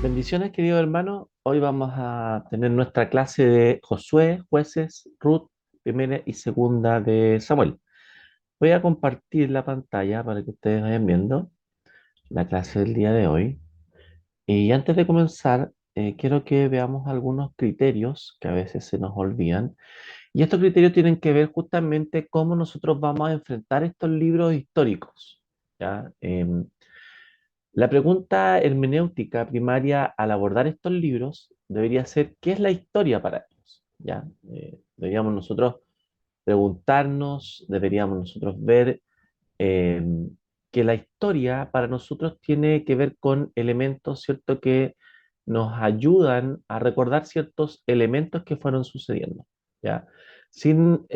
Bendiciones, querido hermano. Hoy vamos a tener nuestra clase de Josué, Jueces, Ruth, primera y segunda de Samuel. Voy a compartir la pantalla para que ustedes vayan viendo la clase del día de hoy. Y antes de comenzar, quiero que veamos algunos criterios que a veces se nos olvidan. Y estos criterios tienen que ver justamente cómo nosotros vamos a enfrentar estos libros históricos. ¿Ya? La pregunta hermenéutica primaria al abordar estos libros debería ser: ¿qué es la historia para ellos? ¿Ya? Deberíamos nosotros preguntarnos, deberíamos nosotros ver eh, que la historia para nosotros tiene que ver con elementos, ¿cierto?, que nos ayudan a recordar ciertos elementos que fueron sucediendo, ¿ya? Sin,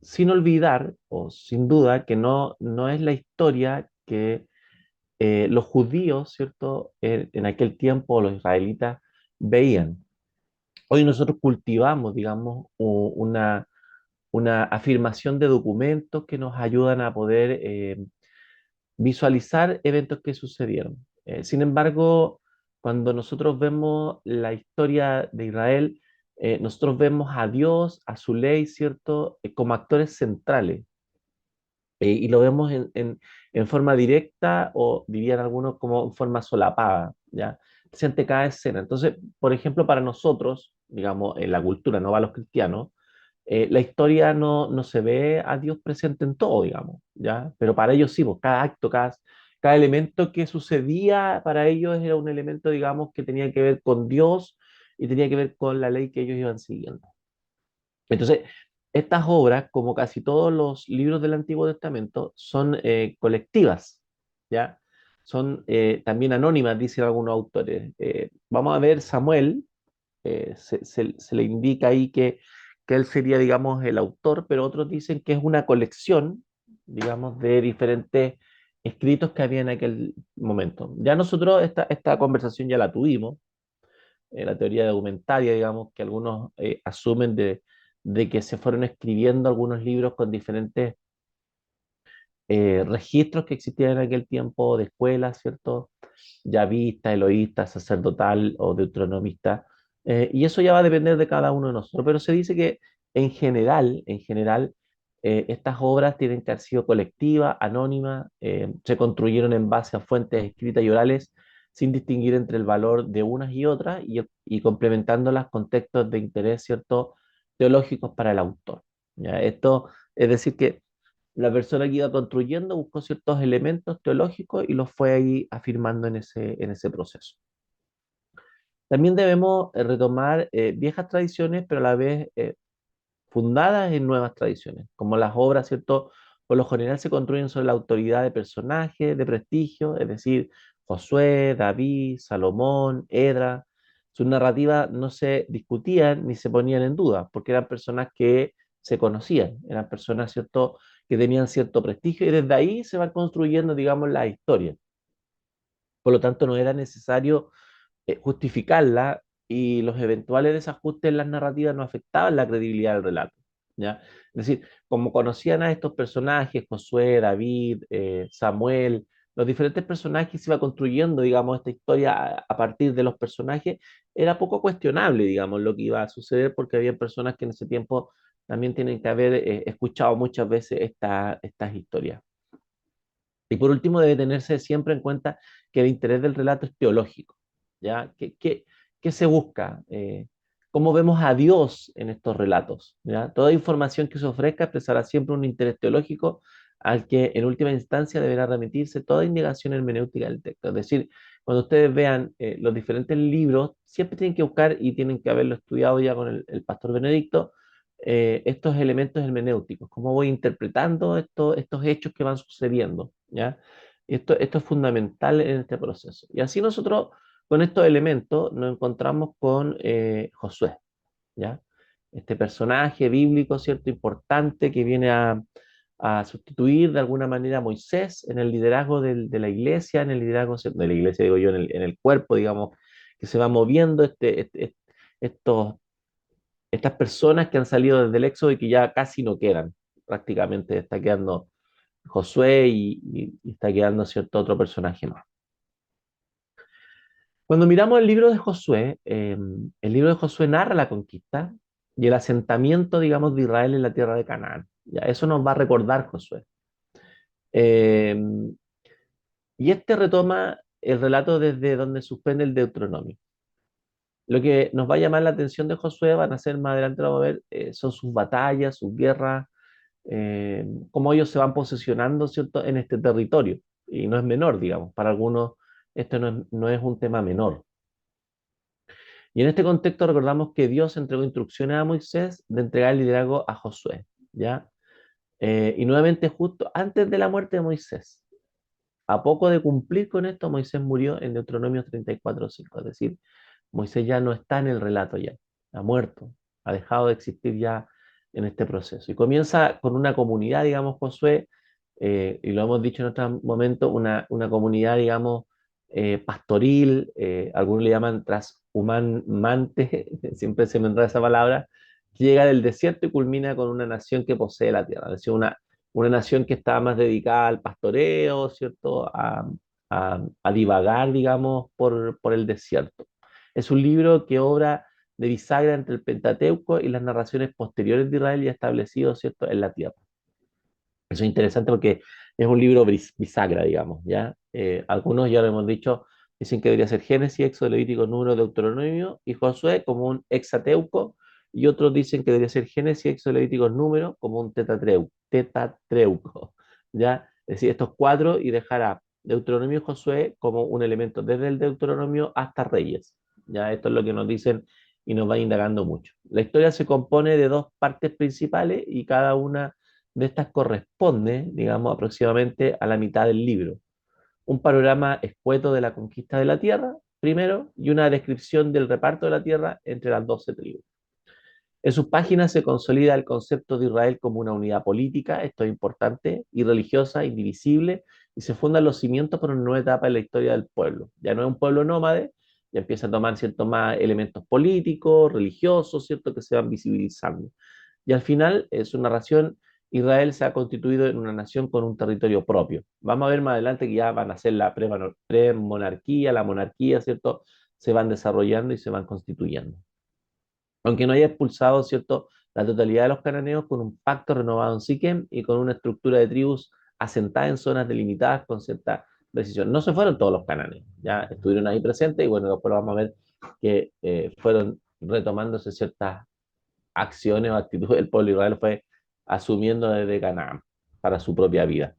sin olvidar o sin duda que no es la historia que los judíos, ¿cierto? En aquel tiempo los israelitas veían. Hoy nosotros cultivamos, digamos, una afirmación de documentos que nos ayudan a poder visualizar eventos que sucedieron. Sin embargo, cuando nosotros vemos la historia de Israel, nosotros vemos a Dios, a su ley, ¿cierto? Como actores centrales. Y lo vemos en forma directa o dirían algunos como en forma solapada, ¿ya? Ante cada escena. Entonces, por ejemplo, para nosotros, digamos, en la cultura, no para los cristianos, la historia no se ve a Dios presente en todo, digamos, ¿ya? Pero para ellos sí, pues, cada acto, cada elemento que sucedía para ellos era un elemento, digamos, que tenía que ver con Dios y tenía que ver con la ley que ellos iban siguiendo. Entonces, estas obras, como casi todos los libros del Antiguo Testamento, son colectivas, ¿ya? Son también anónimas, dicen algunos autores. Vamos a ver Samuel, se le indica ahí que él sería, digamos, el autor, pero otros dicen que es una colección, digamos, de diferentes escritos que había en aquel momento. Ya nosotros esta conversación ya la tuvimos, la teoría documentaria, digamos, que algunos asumen de que se fueron escribiendo algunos libros con diferentes registros que existían en aquel tiempo de escuelas, ¿cierto? Yavista, eloísta, sacerdotal o deuteronomista. Y eso ya va a depender de cada uno de nosotros, pero se dice que en general, estas obras tienen que haber sido colectivas, anónimas, se construyeron en base a fuentes escritas y orales, sin distinguir entre el valor de unas y otras y complementándolas con textos de interés, ¿cierto?, teológicos para el autor. ¿Ya? Esto es decir que la persona que iba construyendo buscó ciertos elementos teológicos y los fue ahí afirmando en ese proceso. También debemos retomar viejas tradiciones, pero a la vez fundadas en nuevas tradiciones, como las obras, ¿cierto? Por lo general se construyen sobre la autoridad de personajes de prestigio, es decir, Josué, David, Salomón, Edra. Sus narrativas no se discutían ni se ponían en duda, porque eran personas que se conocían, eran personas, ¿cierto?, que tenían cierto prestigio y desde ahí se va construyendo, digamos, la historia. Por lo tanto, no era necesario justificarla y los eventuales desajustes en las narrativas no afectaban la credibilidad del relato, ¿ya? Es decir, como conocían a estos personajes, Josué, David, Samuel, los diferentes personajes se iba construyendo, digamos, esta historia a partir de los personajes, era poco cuestionable, digamos, lo que iba a suceder porque había personas que en ese tiempo también tienen que haber escuchado muchas veces estas historias. Y por último, debe tenerse siempre en cuenta que el interés del relato es teológico, ¿ya? ¿Qué se busca? ¿Cómo vemos a Dios en estos relatos? ¿Ya? Toda información que se ofrezca expresará siempre un interés teológico al que en última instancia deberá remitirse toda indagación hermenéutica del texto. Es decir, cuando ustedes vean los diferentes libros, siempre tienen que buscar y tienen que haberlo estudiado ya con el pastor Benedicto, estos elementos hermenéuticos, cómo voy interpretando estos hechos que van sucediendo, ¿ya? Esto es fundamental en este proceso. Y así nosotros, con estos elementos, nos encontramos con Josué, ¿ya? Este personaje bíblico, ¿cierto?, importante que viene a sustituir de alguna manera a Moisés en el liderazgo de la iglesia, en el liderazgo ¿cierto?, de la iglesia, digo yo, en el cuerpo, digamos, que se va moviendo estos estas personas que han salido desde el éxodo y que ya casi no quedan, prácticamente está quedando Josué y está quedando cierto otro personaje más. Cuando miramos el libro de Josué, el libro de Josué narra la conquista y el asentamiento, digamos, de Israel en la tierra de Canaán. Ya, eso nos va a recordar Josué. Eh, y este retoma el relato desde donde suspende el Deuteronomio. Lo que nos va a llamar la atención de Josué, van a ser más adelante, lo vamos a ver, son sus batallas, sus guerras, cómo ellos se van posicionando, ¿cierto?, en este territorio. Y no es menor, digamos, para algunos esto no es un tema menor. Y en este contexto recordamos que Dios entregó instrucciones a Moisés de entregar el liderazgo a Josué, ¿ya? Y nuevamente justo antes de la muerte de Moisés. A poco de cumplir con esto, Moisés murió en Deuteronomio 34:5. Es decir, Moisés ya no está en el relato ya, ha muerto, ha dejado de existir ya en este proceso. Y comienza con una comunidad, digamos, Josué, y lo hemos dicho en otro momento, una comunidad, digamos, pastoril, algunos le llaman transhumante, siempre se me entra esa palabra, que llega del desierto y culmina con una nación que posee la tierra, es decir, una nación que está más dedicada al pastoreo, ¿cierto? A divagar, digamos, por el desierto. Es un libro que obra de bisagra entre el Pentateuco y las narraciones posteriores de Israel ya establecidos, ¿cierto?, en la tierra. Eso es interesante porque es un libro bisagra, digamos, ¿ya? Algunos, ya lo hemos dicho, dicen que debería ser Génesis, Éxodo, Levítico, Número, Deuteronomio y Josué como un hexateuco, y otros dicen que debería ser Génesis, Éxodo, Levítico, Número como un tetatreuco, ¿ya? Es decir, estos cuatro y dejar a Deuteronomio y Josué como un elemento desde el Deuteronomio hasta Reyes, ¿ya? Esto es lo que nos dicen y nos va indagando mucho. La historia se compone de dos partes principales y cada una de estas corresponde, digamos, aproximadamente a la mitad del libro. Un panorama escueto de la conquista de la tierra, primero, y una descripción del reparto de la tierra entre las 12 tribus. En sus páginas se consolida el concepto de Israel como una unidad política, esto es importante, y religiosa, indivisible, y se fundan los cimientos para una nueva etapa en la historia del pueblo. Ya no es un pueblo nómade, ya empieza a tomar ciertos más elementos políticos, religiosos, ¿cierto?, que se van visibilizando. Y al final, en su narración, Israel se ha constituido en una nación con un territorio propio. Vamos a ver más adelante que ya van a ser la premonarquía, la monarquía, ¿cierto? Se van desarrollando y se van constituyendo. Aunque no haya expulsado, ¿cierto?, la totalidad de los cananeos con un pacto renovado en Siquem y con una estructura de tribus asentada en zonas delimitadas con cierta precisión. No se fueron todos los cananeos, ya estuvieron ahí presentes y bueno, después vamos a ver que fueron retomándose ciertas acciones o actitudes del pueblo de Israel fue asumiendo desde Canaán para su propia vida.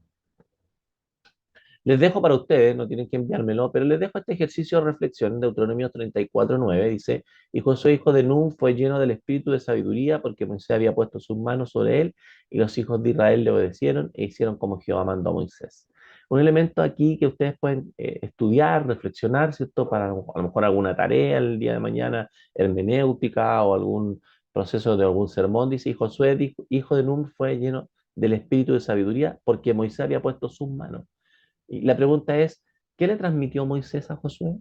Les dejo para ustedes, no tienen que enviármelo, pero les dejo este ejercicio de reflexión en Deuteronomio 34:9. Dice, y Josué, hijo de Nun, fue lleno del espíritu de sabiduría porque Moisés había puesto sus manos sobre él y los hijos de Israel le obedecieron e hicieron como Jehová mandó a Moisés. Un elemento aquí que ustedes pueden estudiar, reflexionar, ¿cierto? Para a lo mejor alguna tarea el día de mañana, hermenéutica o algún proceso de algún sermón. Dice, y Josué, hijo de Nun, fue lleno del espíritu de sabiduría porque Moisés había puesto sus manos. Y la pregunta es, ¿qué le transmitió Moisés a Josué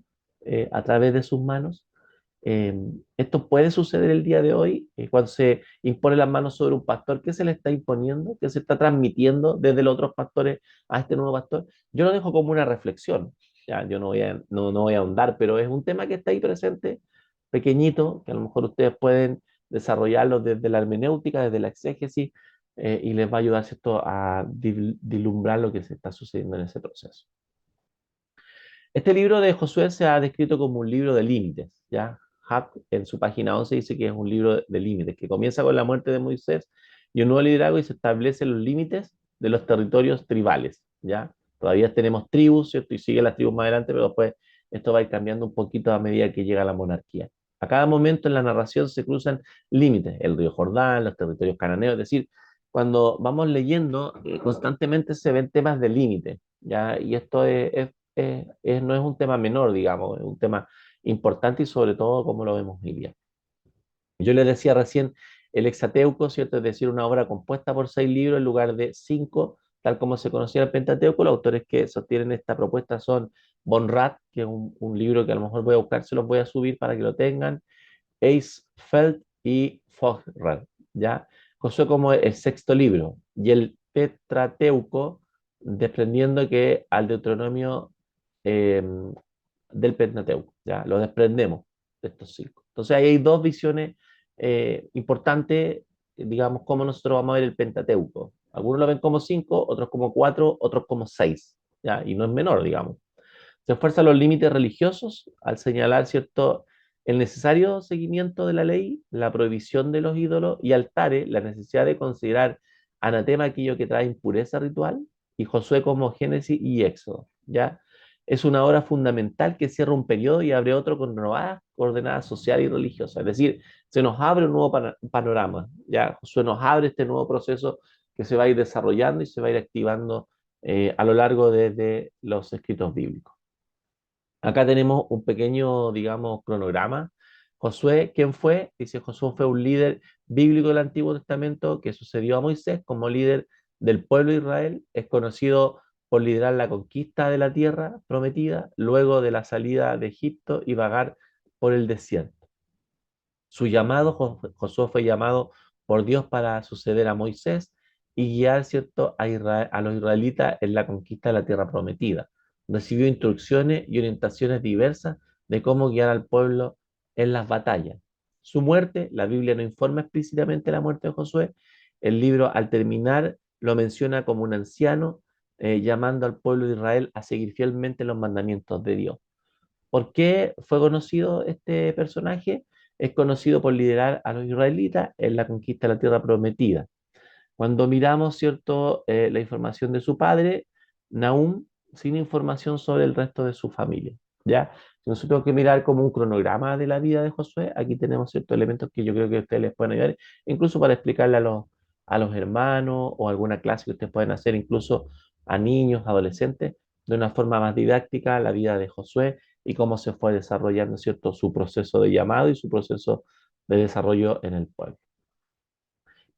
a través de sus manos? Eh, Esto puede suceder el día de hoy, cuando se impone las manos sobre un pastor, ¿qué se le está imponiendo? ¿Qué se está transmitiendo desde los otros pastores a este nuevo pastor? Yo lo dejo como una reflexión, ya, yo no voy a ahondar, pero es un tema que está ahí presente, pequeñito, que a lo mejor ustedes pueden desarrollarlo desde la hermenéutica, desde la exégesis, y les va a ayudar, ¿cierto?, a dilumbrar lo que se está sucediendo en ese proceso. Este libro de Josué se ha descrito como un libro de límites, ¿ya? Hack en su página 11 dice que es un libro de límites, que comienza con la muerte de Moisés y un nuevo liderazgo y se establecen los límites de los territorios tribales, ¿ya? Todavía tenemos tribus, ¿cierto? Y sigue las tribus más adelante, pero después esto va a ir cambiando un poquito a medida que llega la monarquía. A cada momento en la narración se cruzan límites, el río Jordán, los territorios cananeos, es decir, cuando vamos leyendo, constantemente se ven temas de límite, ¿ya? Y esto no es un tema menor, digamos, es un tema importante y sobre todo como lo vemos hoy día. Yo les decía recién el Hexateuco, ¿cierto? Es decir, una obra compuesta por 6 libros en lugar de 5, tal como se conocía el Pentateuco. Los autores que sostienen esta propuesta son Von Rath, que es un libro que a lo mejor voy a buscar, se los voy a subir para que lo tengan, Eisfeld y Fogrer, ¿ya? Josué como el sexto libro, y el Tetrateuco, desprendiendo que al Deuteronomio eh, del Pentateuco, ¿ya? Lo desprendemos de estos cinco. Entonces ahí hay dos visiones importantes, digamos, cómo nosotros vamos a ver el Pentateuco. Algunos lo ven como cinco, otros como cuatro, otros como seis, ¿ya? Y no es menor, digamos. Se esfuerzan los límites religiosos al señalar, ¿cierto?, el necesario seguimiento de la ley, la prohibición de los ídolos y altares, la necesidad de considerar anatema aquello que trae impureza ritual, y Josué como Génesis y Éxodo, ¿ya? Es una obra fundamental que cierra un periodo y abre otro con nuevas coordenadas sociales y religiosas. Es decir, se nos abre un nuevo panorama, ¿ya? Josué nos abre este nuevo proceso que se va a ir desarrollando y se va a ir activando a lo largo de los escritos bíblicos. Acá tenemos un pequeño, digamos, cronograma. Josué, ¿quién fue? Dice, Josué fue un líder bíblico del Antiguo Testamento que sucedió a Moisés como líder del pueblo de Israel. Es conocido por liderar la conquista de la tierra prometida, luego de la salida de Egipto y vagar por el desierto. Su llamado, Josué fue llamado por Dios para suceder a Moisés y guiar, ¿cierto?, a los israelitas en la conquista de la tierra prometida. Recibió instrucciones y orientaciones diversas de cómo guiar al pueblo en las batallas. Su muerte, la Biblia no informa explícitamente la muerte de Josué. El libro, al terminar, lo menciona como un anciano, llamando al pueblo de Israel a seguir fielmente los mandamientos de Dios. ¿Por qué fue conocido este personaje? Es conocido por liderar a los israelitas en la conquista de la tierra prometida. Cuando miramos, ¿cierto?, la información de su padre, Nahum, sin información sobre el resto de su familia, ¿ya? Si nosotros tenemos que mirar como un cronograma de la vida de Josué, aquí tenemos ciertos elementos que yo creo que a ustedes les pueden ayudar, incluso para explicarle a los hermanos o alguna clase que ustedes pueden hacer, incluso a niños, adolescentes, de una forma más didáctica, la vida de Josué y cómo se fue desarrollando, ¿cierto?, su proceso de llamado y su proceso de desarrollo en el pueblo.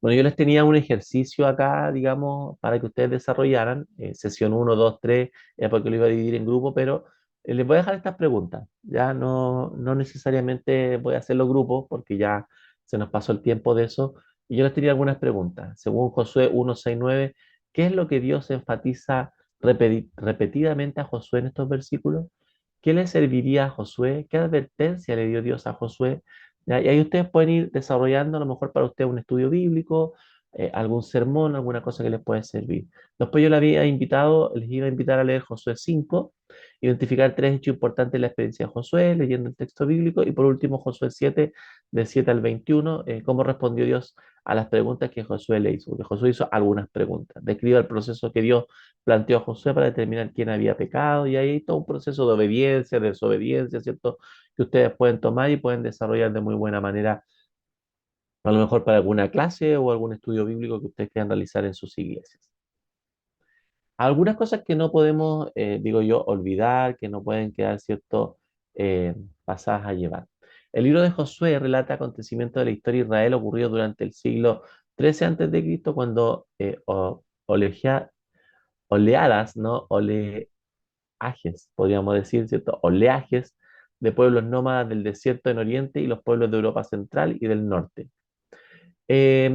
Bueno, yo les tenía un ejercicio acá, digamos, para que ustedes desarrollaran, sesión uno, 2, 3, porque lo iba a dividir en grupo, pero les voy a dejar estas preguntas. Ya no necesariamente voy a hacer los grupos, porque ya se nos pasó el tiempo de eso. Y yo les tenía algunas preguntas. Según Josué 1, 6, 9, ¿qué es lo que Dios enfatiza repetidamente a Josué en estos versículos? ¿Qué le serviría a Josué? ¿Qué advertencia le dio Dios a Josué? ¿Ya? Y ahí ustedes pueden ir desarrollando a lo mejor para usted un estudio bíblico, algún sermón, alguna cosa que les pueda servir. Después yo les iba a invitar a leer Josué 5, identificar tres hechos importantes de la experiencia de Josué, leyendo el texto bíblico, y por último Josué 7, del 7 al 21, cómo respondió Dios a las preguntas que Josué le hizo, porque Josué hizo algunas preguntas. Describe el proceso que Dios planteó a Josué para determinar quién había pecado, y ahí hay todo un proceso de obediencia, de desobediencia, ¿cierto?, que ustedes pueden tomar y pueden desarrollar de muy buena manera, a lo mejor para alguna clase o algún estudio bíblico que ustedes quieran realizar en sus iglesias. Algunas cosas que no podemos, digo yo, olvidar, que no pueden quedar, ¿cierto?, pasadas a llevar. El libro de Josué relata acontecimientos de la historia de Israel ocurridos durante el siglo 13 antes de Cristo, cuando oleadas, ¿no? Oleajes, podríamos decir, ¿cierto? Oleajes de pueblos nómadas del desierto en Oriente y los pueblos de Europa Central y del Norte. Es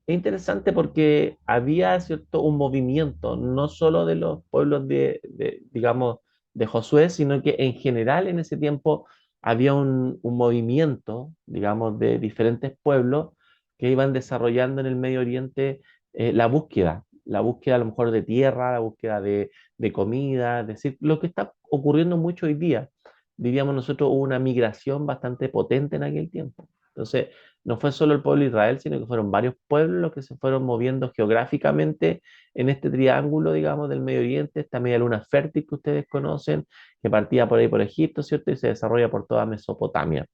interesante porque había, ¿cierto?, un movimiento, no solo de los pueblos digamos, de Josué, sino que en general en ese tiempo había un movimiento, digamos, de diferentes pueblos que iban desarrollando en el Medio Oriente la búsqueda a lo mejor de tierra, la búsqueda de comida, es decir, lo que está ocurriendo mucho hoy día. Diríamos nosotros, hubo una migración bastante potente en aquel tiempo. Entonces, no fue solo el pueblo de Israel, sino que fueron varios pueblos los que se fueron moviendo geográficamente en este triángulo, digamos, del Medio Oriente, esta media luna fértil que ustedes conocen, que partía por ahí por Egipto, ¿cierto? Y se desarrolla por toda Mesopotamia.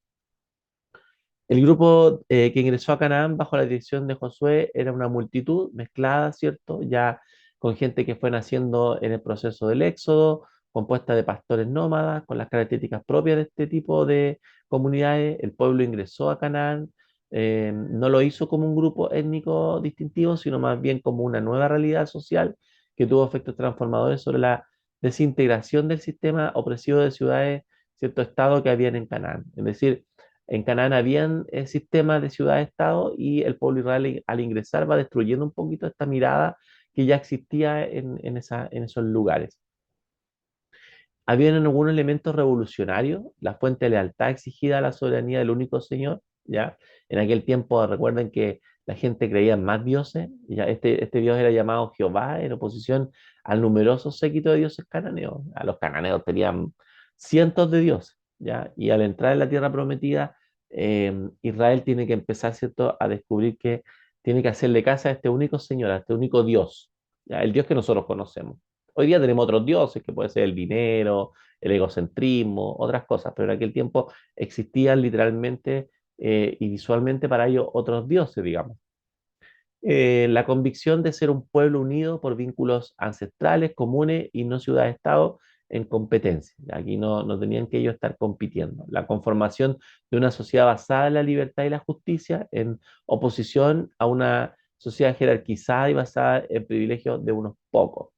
El grupo que ingresó a Canaán bajo la dirección de Josué era una multitud mezclada, ¿cierto? Ya con gente que fue naciendo en el proceso del éxodo, compuesta de pastores nómadas, con las características propias de este tipo de comunidades. El pueblo ingresó a Canaán, no lo hizo como un grupo étnico distintivo, sino más bien como una nueva realidad social que tuvo efectos transformadores sobre la desintegración del sistema opresivo de ciudades, cierto estado que habían en Canaán. Es decir, en Canaán habían sistemas de ciudad-estado y el pueblo israelí al ingresar va destruyendo un poquito esta mirada que ya existía en esos lugares. Habían algunos elementos revolucionarios, la fuente de lealtad exigida a la soberanía del único Señor, ¿ya? En aquel tiempo recuerden que la gente creía en más dioses, ya este dios era llamado Jehová en oposición al numeroso séquito de dioses cananeos. A los cananeos tenían cientos de dioses, ¿ya? Y al entrar en la tierra prometida, Israel tiene que empezar, ¿cierto?, a descubrir que tiene que hacerle caso a este único Señor, a este único Dios, ¿ya? El Dios que nosotros conocemos. Hoy día tenemos otros dioses, que puede ser el dinero, el egocentrismo, otras cosas, pero en aquel tiempo existían literalmente y visualmente para ellos otros dioses, digamos. La convicción de ser un pueblo unido por vínculos ancestrales, comunes y no ciudad-estado en competencia. Aquí no tenían que ellos estar compitiendo. La conformación de una sociedad basada en la libertad y la justicia en oposición a una sociedad jerarquizada y basada en privilegios de unos pocos.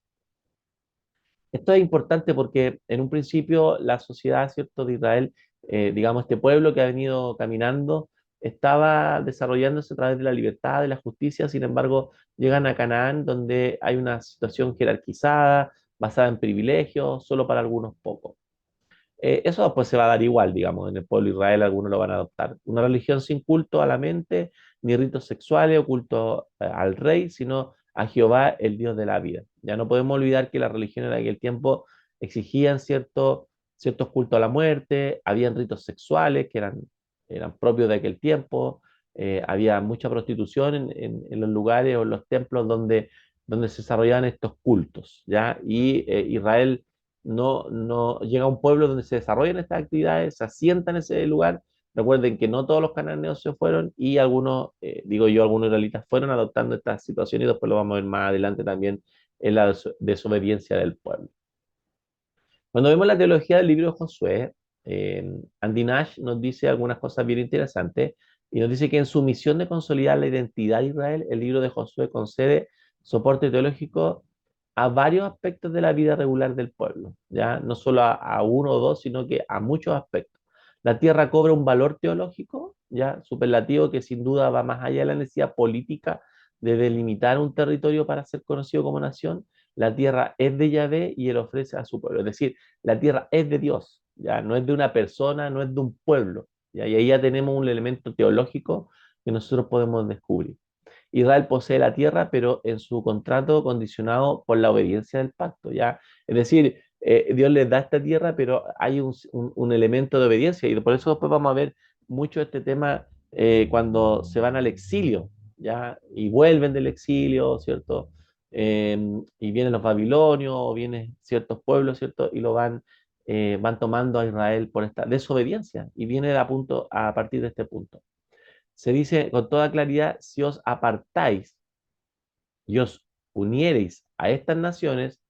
Esto es importante porque en un principio la sociedad, ¿cierto?, de Israel, digamos, este pueblo que ha venido caminando, estaba desarrollándose a través de la libertad, de la justicia. Sin embargo, llegan a Canaán donde hay una situación jerarquizada, basada en privilegios, solo para algunos pocos. Eso pues se va a dar igual, digamos, en el pueblo de Israel algunos lo van a adoptar. Una religión sin culto a la mente, ni ritos sexuales o culto al rey, sino a Jehová, el Dios de la vida. Ya no podemos olvidar que las religiones de aquel tiempo exigían ciertos cultos a la muerte, habían ritos sexuales que eran propios de aquel tiempo, había mucha prostitución en los lugares o en los templos donde se desarrollaban estos cultos, ¿ya? Y Israel no llega a un pueblo donde se desarrollan estas actividades, se asienta en ese lugar. Recuerden que no todos los cananeos se fueron y algunos, digo yo, algunos israelitas fueron adoptando esta situación y después lo vamos a ver más adelante también en la desobediencia del pueblo. Cuando vemos la teología del libro de Josué, Andy Nash nos dice algunas cosas bien interesantes y nos dice que en su misión de consolidar la identidad de Israel, el libro de Josué concede soporte teológico a varios aspectos de la vida regular del pueblo, ¿ya? No solo a uno o dos, sino que a muchos aspectos. La tierra cobra un valor teológico, ¿ya? Superlativo que sin duda va más allá de la necesidad política de delimitar un territorio para ser conocido como nación. La tierra es de Yahvé y él ofrece a su pueblo. Es decir, la tierra es de Dios, ya no es de una persona, no es de un pueblo, ¿ya? Y ahí ya tenemos un elemento teológico que nosotros podemos descubrir. Israel posee la tierra, pero en su contrato condicionado por la obediencia del pacto, ¿ya? Es decir, Dios les da esta tierra, pero hay un elemento de obediencia, y por eso después vamos a ver mucho este tema cuando se van al exilio, ¿ya? Y vuelven del exilio, ¿cierto? Y vienen los babilonios, o vienen ciertos pueblos, ¿cierto? Y van tomando a Israel por esta desobediencia, y viene a partir de este punto. Se dice con toda claridad, si os apartáis y os uniereis a estas naciones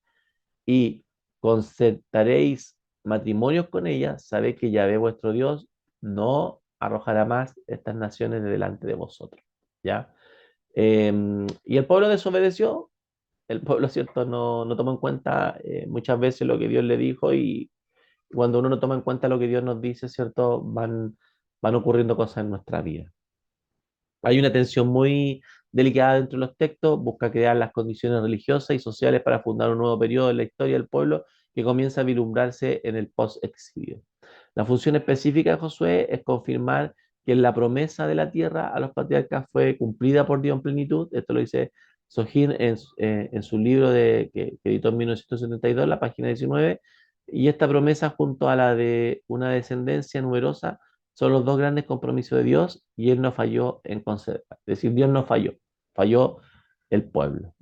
y concertaréis matrimonios con ellas, sabéis que Yahvé vuestro Dios no arrojará más estas naciones de delante de vosotros. ¿Ya? Y el pueblo desobedeció, el pueblo, ¿cierto? No tomó en cuenta muchas veces lo que Dios le dijo, y cuando uno no toma en cuenta lo que Dios nos dice, ¿cierto? Van ocurriendo cosas en nuestra vida. Hay una tensión muy delicada dentro de los textos, busca crear las condiciones religiosas y sociales para fundar un nuevo periodo en la historia del pueblo que comienza a vislumbrarse en el post-exilio. La función específica de Josué es confirmar que la promesa de la tierra a los patriarcas fue cumplida por Dios en plenitud. Esto lo dice Sohir en su libro que editó en 1972, la página 19, y esta promesa junto a la de una descendencia numerosa son los dos grandes compromisos de Dios y Él no falló en conceder. Es decir, Dios no falló, falló el pueblo.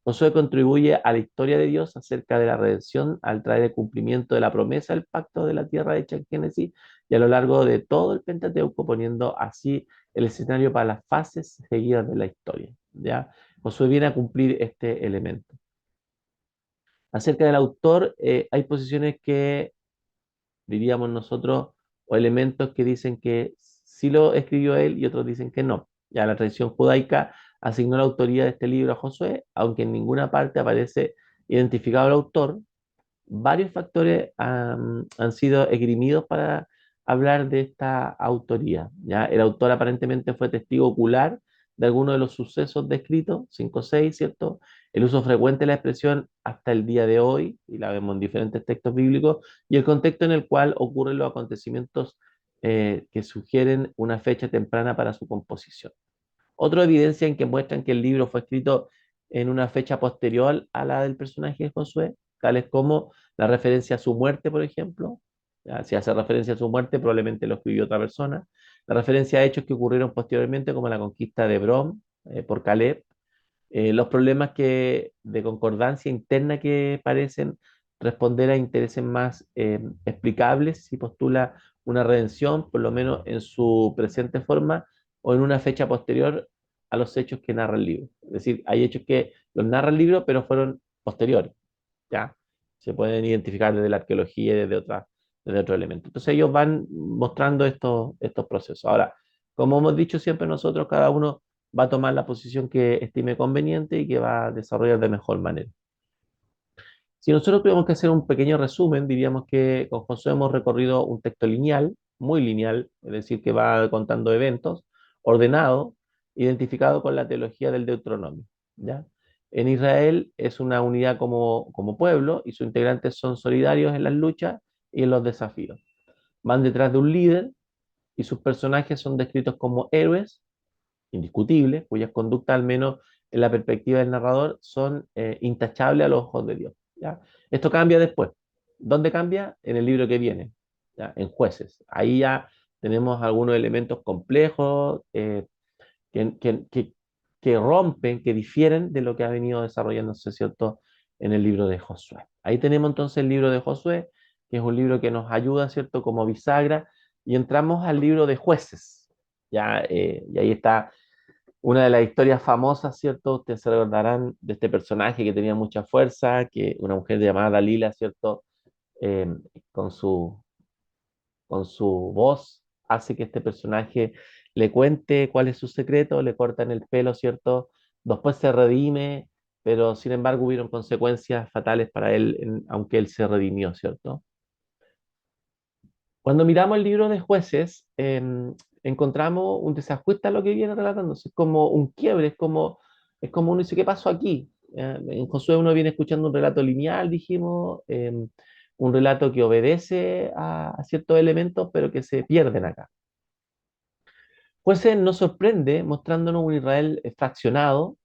Josué contribuye a la historia de Dios acerca de la redención al traer el cumplimiento de la promesa del pacto de la tierra hecha en Génesis y a lo largo de todo el Pentateuco, poniendo así el escenario para las fases seguidas de la historia. ¿Ya? Josué viene a cumplir este elemento. Acerca del autor, hay posiciones que diríamos nosotros, o elementos que dicen que sí lo escribió él y otros dicen que no. Ya la tradición judaica asignó la autoría de este libro a Josué, aunque en ninguna parte aparece identificado el autor. Varios factores han sido esgrimidos para hablar de esta autoría. ¿Ya? El autor aparentemente fue testigo ocular de algunos de los sucesos descritos, 5 o 6, ¿cierto? El uso frecuente de la expresión hasta el día de hoy, y la vemos en diferentes textos bíblicos, y el contexto en el cual ocurren los acontecimientos que sugieren una fecha temprana para su composición. Otra evidencia en que muestran que el libro fue escrito en una fecha posterior a la del personaje de Josué, tales como la referencia a su muerte, por ejemplo. Ya, si hace referencia a su muerte, probablemente lo escribió otra persona. La referencia a hechos que ocurrieron posteriormente, como la conquista de Hebrón por Caleb, los problemas de concordancia interna que parecen responder a intereses más explicables si postula una redención, por lo menos en su presente forma o en una fecha posterior a los hechos que narra el libro. Es decir, hay hechos que los narra el libro, pero fueron posteriores, ¿ya? Se pueden identificar desde la arqueología y desde otros elementos. Entonces ellos van mostrando estos procesos. Ahora, como hemos dicho siempre nosotros, cada uno va a tomar la posición que estime conveniente y que va a desarrollar de mejor manera. Si nosotros tuviéramos que hacer un pequeño resumen, diríamos que con Josué hemos recorrido un texto lineal, muy lineal, es decir, que va contando eventos, ordenado, identificado con la teología del Deuteronomio, ¿ya? En Israel es una unidad como pueblo y sus integrantes son solidarios en las luchas y en los desafíos. Van detrás de un líder y sus personajes son descritos como héroes indiscutibles, cuyas conductas, al menos en la perspectiva del narrador, son intachables a los ojos de Dios. ¿Ya? Esto cambia después. ¿Dónde cambia? En el libro que viene, ¿ya? En Jueces. Ahí ya tenemos algunos elementos complejos que, que, que, que rompen, que difieren de lo que ha venido desarrollándose, ¿cierto?, en el libro de Josué. Ahí tenemos entonces el libro de Josué, que es un libro que nos ayuda, ¿cierto?, como bisagra, y entramos al libro de Jueces. Ya, y ahí está una de las historias famosas, ¿cierto? Ustedes se recordarán de este personaje que tenía mucha fuerza, que una mujer llamada Dalila, ¿cierto? Eh, con con su voz hace que este personaje le cuente cuál es su secreto, le cortan el pelo, ¿cierto? Después se redime, pero sin embargo hubieron consecuencias fatales para él, aunque él se redimió, ¿cierto? Cuando miramos el libro de Jueces, encontramos un desajuste a lo que viene relatándose. Es como un quiebre, es como uno dice, ¿qué pasó aquí? En Josué uno viene escuchando un relato lineal, dijimos, un relato que obedece a ciertos elementos, pero que se pierden acá. Jueces nos sorprende mostrándonos un Israel fraccionado,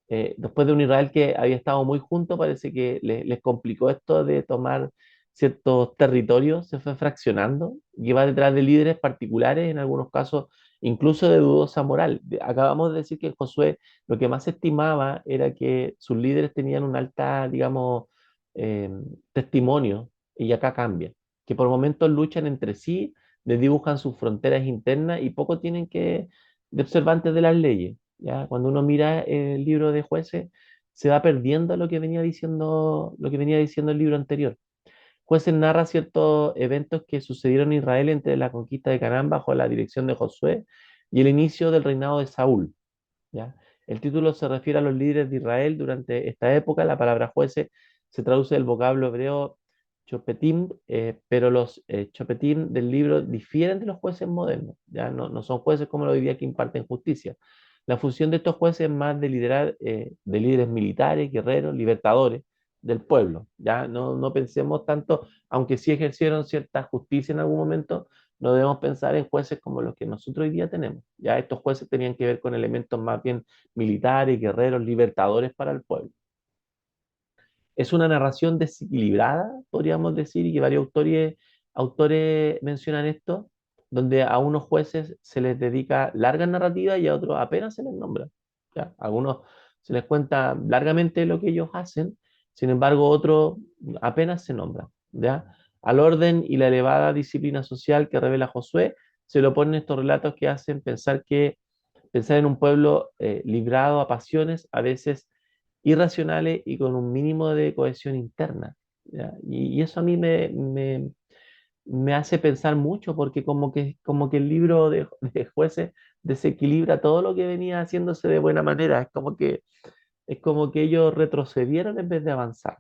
después de un Israel que había estado muy junto, parece que les complicó esto de tomar ciertos territorios, se fue fraccionando, lleva detrás de líderes particulares, en algunos casos incluso de dudosa moral. Acabamos de decir que Josué lo que más estimaba era que sus líderes tenían un alta, digamos, eh, testimonio, y acá cambia, que por momentos luchan entre sí, desdibujan sus fronteras internas y poco tienen que de observantes de las leyes. ¿Ya? Cuando uno mira el libro de Jueces, se va perdiendo lo que venía diciendo el libro anterior. Jueces narra ciertos eventos que sucedieron en Israel entre la conquista de Canaán bajo la dirección de Josué y el inicio del reinado de Saúl. ¿Ya? El título se refiere a los líderes de Israel durante esta época. La palabra jueces se traduce del vocablo hebreo chopetim, pero los chopetim del libro difieren de los jueces modernos. ¿Ya? No son jueces como lo diría que imparten justicia. La función de estos jueces es más de liderar, de líderes militares, guerreros, libertadores del pueblo. ¿Ya? No pensemos tanto, aunque sí ejercieron cierta justicia en algún momento, no debemos pensar en jueces como los que nosotros hoy día tenemos. Ya estos jueces tenían que ver con elementos más bien militares, guerreros, libertadores para el pueblo. Es una narración desequilibrada, podríamos decir, y que varios autores mencionan esto, donde a unos jueces se les dedica larga narrativa y a otros apenas se les nombra. ¿Ya? A algunos se les cuenta largamente lo que ellos hacen, sin embargo, otros apenas se nombran. ¿Ya? Al orden y la elevada disciplina social que revela Josué, se le oponen estos relatos que hacen pensar en un pueblo librado a pasiones, a veces irracionales y con un mínimo de cohesión interna. ¿Ya? Y eso a mí me hace pensar mucho porque como que el libro de Jueces desequilibra todo lo que venía haciéndose de buena manera. Es como que ellos retrocedieron en vez de avanzar.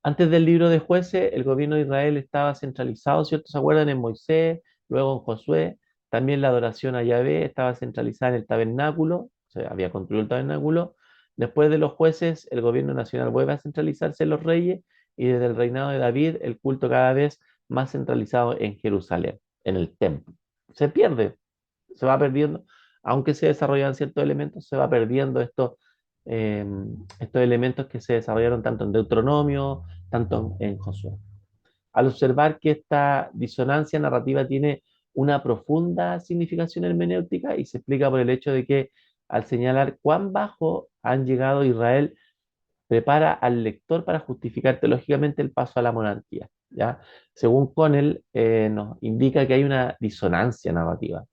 Antes del libro de Jueces, el gobierno de Israel estaba centralizado, ¿cierto? ¿Se acuerdan? En Moisés, luego en Josué. También la adoración a Yahvé estaba centralizada en el tabernáculo, o sea, había construido el tabernáculo. Después de los jueces, el gobierno nacional vuelve a centralizarse en los reyes y desde el reinado de David, el culto cada vez más centralizado en Jerusalén, en el templo. Se pierde, se va perdiendo, aunque se desarrollan ciertos elementos, se va perdiendo eh, estos elementos que se desarrollaron tanto en Deuteronomio, tanto en Josué. Al observar que esta disonancia narrativa tiene una profunda significación hermenéutica y se explica por el hecho de que al señalar cuán bajo han llegado Israel, prepara al lector para justificar teológicamente el paso a la monarquía. ¿Ya? Según Connell, nos indica que hay una disonancia narrativa.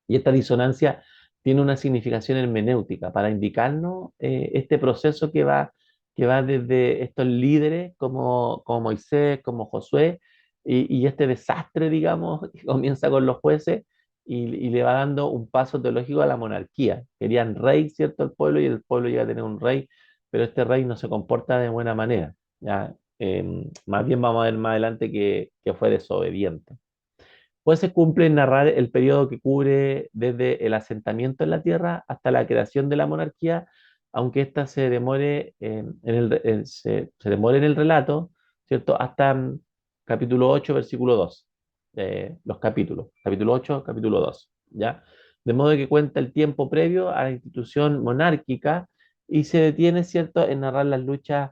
Y esta disonancia tiene una significación hermenéutica para indicarnos este proceso que va desde estos líderes como Moisés, como Josué, y este desastre, digamos, que comienza con los jueces y le va dando un paso teológico a la monarquía. Querían rey, ¿cierto? El pueblo, y el pueblo llega a tener un rey, pero este rey no se comporta de buena manera. ¿Ya? Más bien vamos a ver más adelante que fue desobediente. Pues se cumple en narrar el periodo que cubre desde el asentamiento en la tierra hasta la creación de la monarquía, aunque ésta se demore se demore en el relato, ¿cierto? Hasta capítulo 8 versículo 2 los capítulos, capítulo 8 capítulo 2, ¿ya? De modo que cuenta el tiempo previo a la institución monárquica y se detiene, ¿cierto?, en narrar las luchas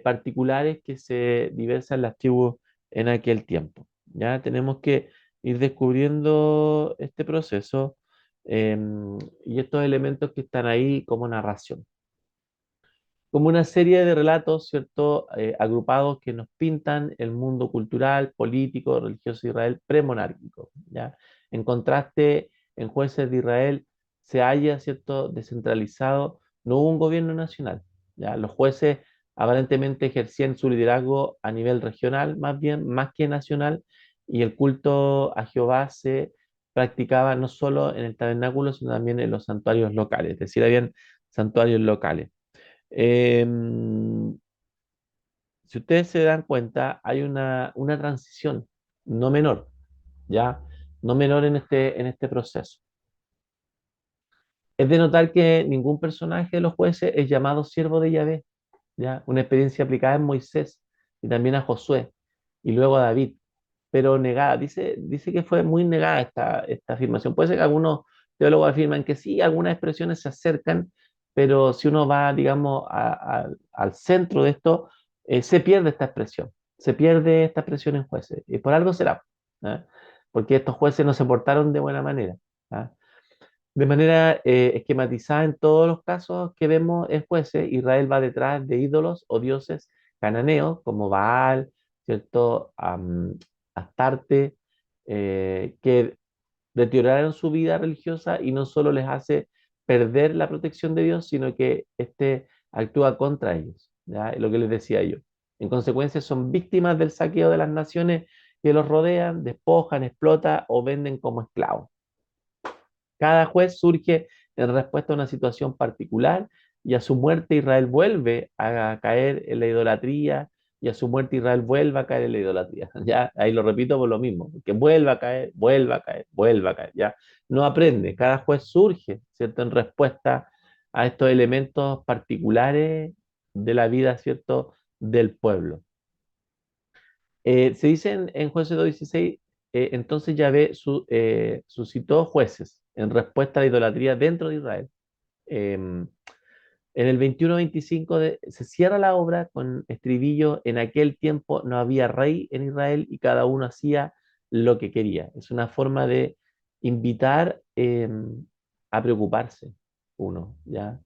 particulares que se diversan las tribus en aquel tiempo, ¿ya? Tenemos que ir descubriendo este proceso y estos elementos que están ahí como narración. Como una serie de relatos, ¿cierto? Agrupados que nos pintan el mundo cultural, político, religioso de Israel premonárquico, ¿ya? En contraste, en Jueces de Israel se halla, ¿cierto?, descentralizado, no hubo un gobierno nacional, ¿ya? Los jueces aparentemente ejercían su liderazgo a nivel regional, más bien, más que nacional, y el culto a Jehová se practicaba no solo en el tabernáculo, sino también en los santuarios locales, es decir, habían santuarios locales. Si ustedes se dan cuenta, hay una transición, no menor, ¿ya? No menor en este proceso. Es de notar que ningún personaje de los jueces es llamado siervo de Yahvé, ¿ya? Una experiencia aplicada en Moisés y también a Josué y luego a David, pero negada. Dice que fue muy negada esta afirmación. Puede ser que algunos teólogos afirman que sí, algunas expresiones se acercan, pero si uno va, digamos, al centro de esto, se pierde esta expresión. Se pierde esta expresión en jueces. Y por algo será, ¿ah? Porque estos jueces no se portaron de buena manera. ¿Ah? De manera esquematizada en todos los casos que vemos en jueces, Israel va detrás de ídolos o dioses cananeos como Baal, ¿cierto? Astarte, que deterioraron su vida religiosa y no solo les hace perder la protección de Dios, sino que éste actúa contra ellos, ¿ya? Es lo que les decía yo. En consecuencia, son víctimas del saqueo de las naciones que los rodean, despojan, explotan o venden como esclavos. Cada juez surge en respuesta a una situación particular y a su muerte Israel vuelve a caer en la idolatría y a su muerte Israel vuelve a caer en la idolatría. Ya, ahí lo repito por lo mismo, que vuelva a caer, vuelva a caer, vuelva a caer. Ya, no aprende. Cada juez surge, ¿cierto?, en respuesta a estos elementos particulares de la vida, ¿cierto?, del pueblo. Se dice en Jueces 2:16, entonces Yahvé suscitó jueces en respuesta a la idolatría dentro de Israel. En el 21-25 se cierra la obra con estribillo: en aquel tiempo no había rey en Israel y cada uno hacía lo que quería. Es una forma de invitar a preocuparse uno, ¿ya?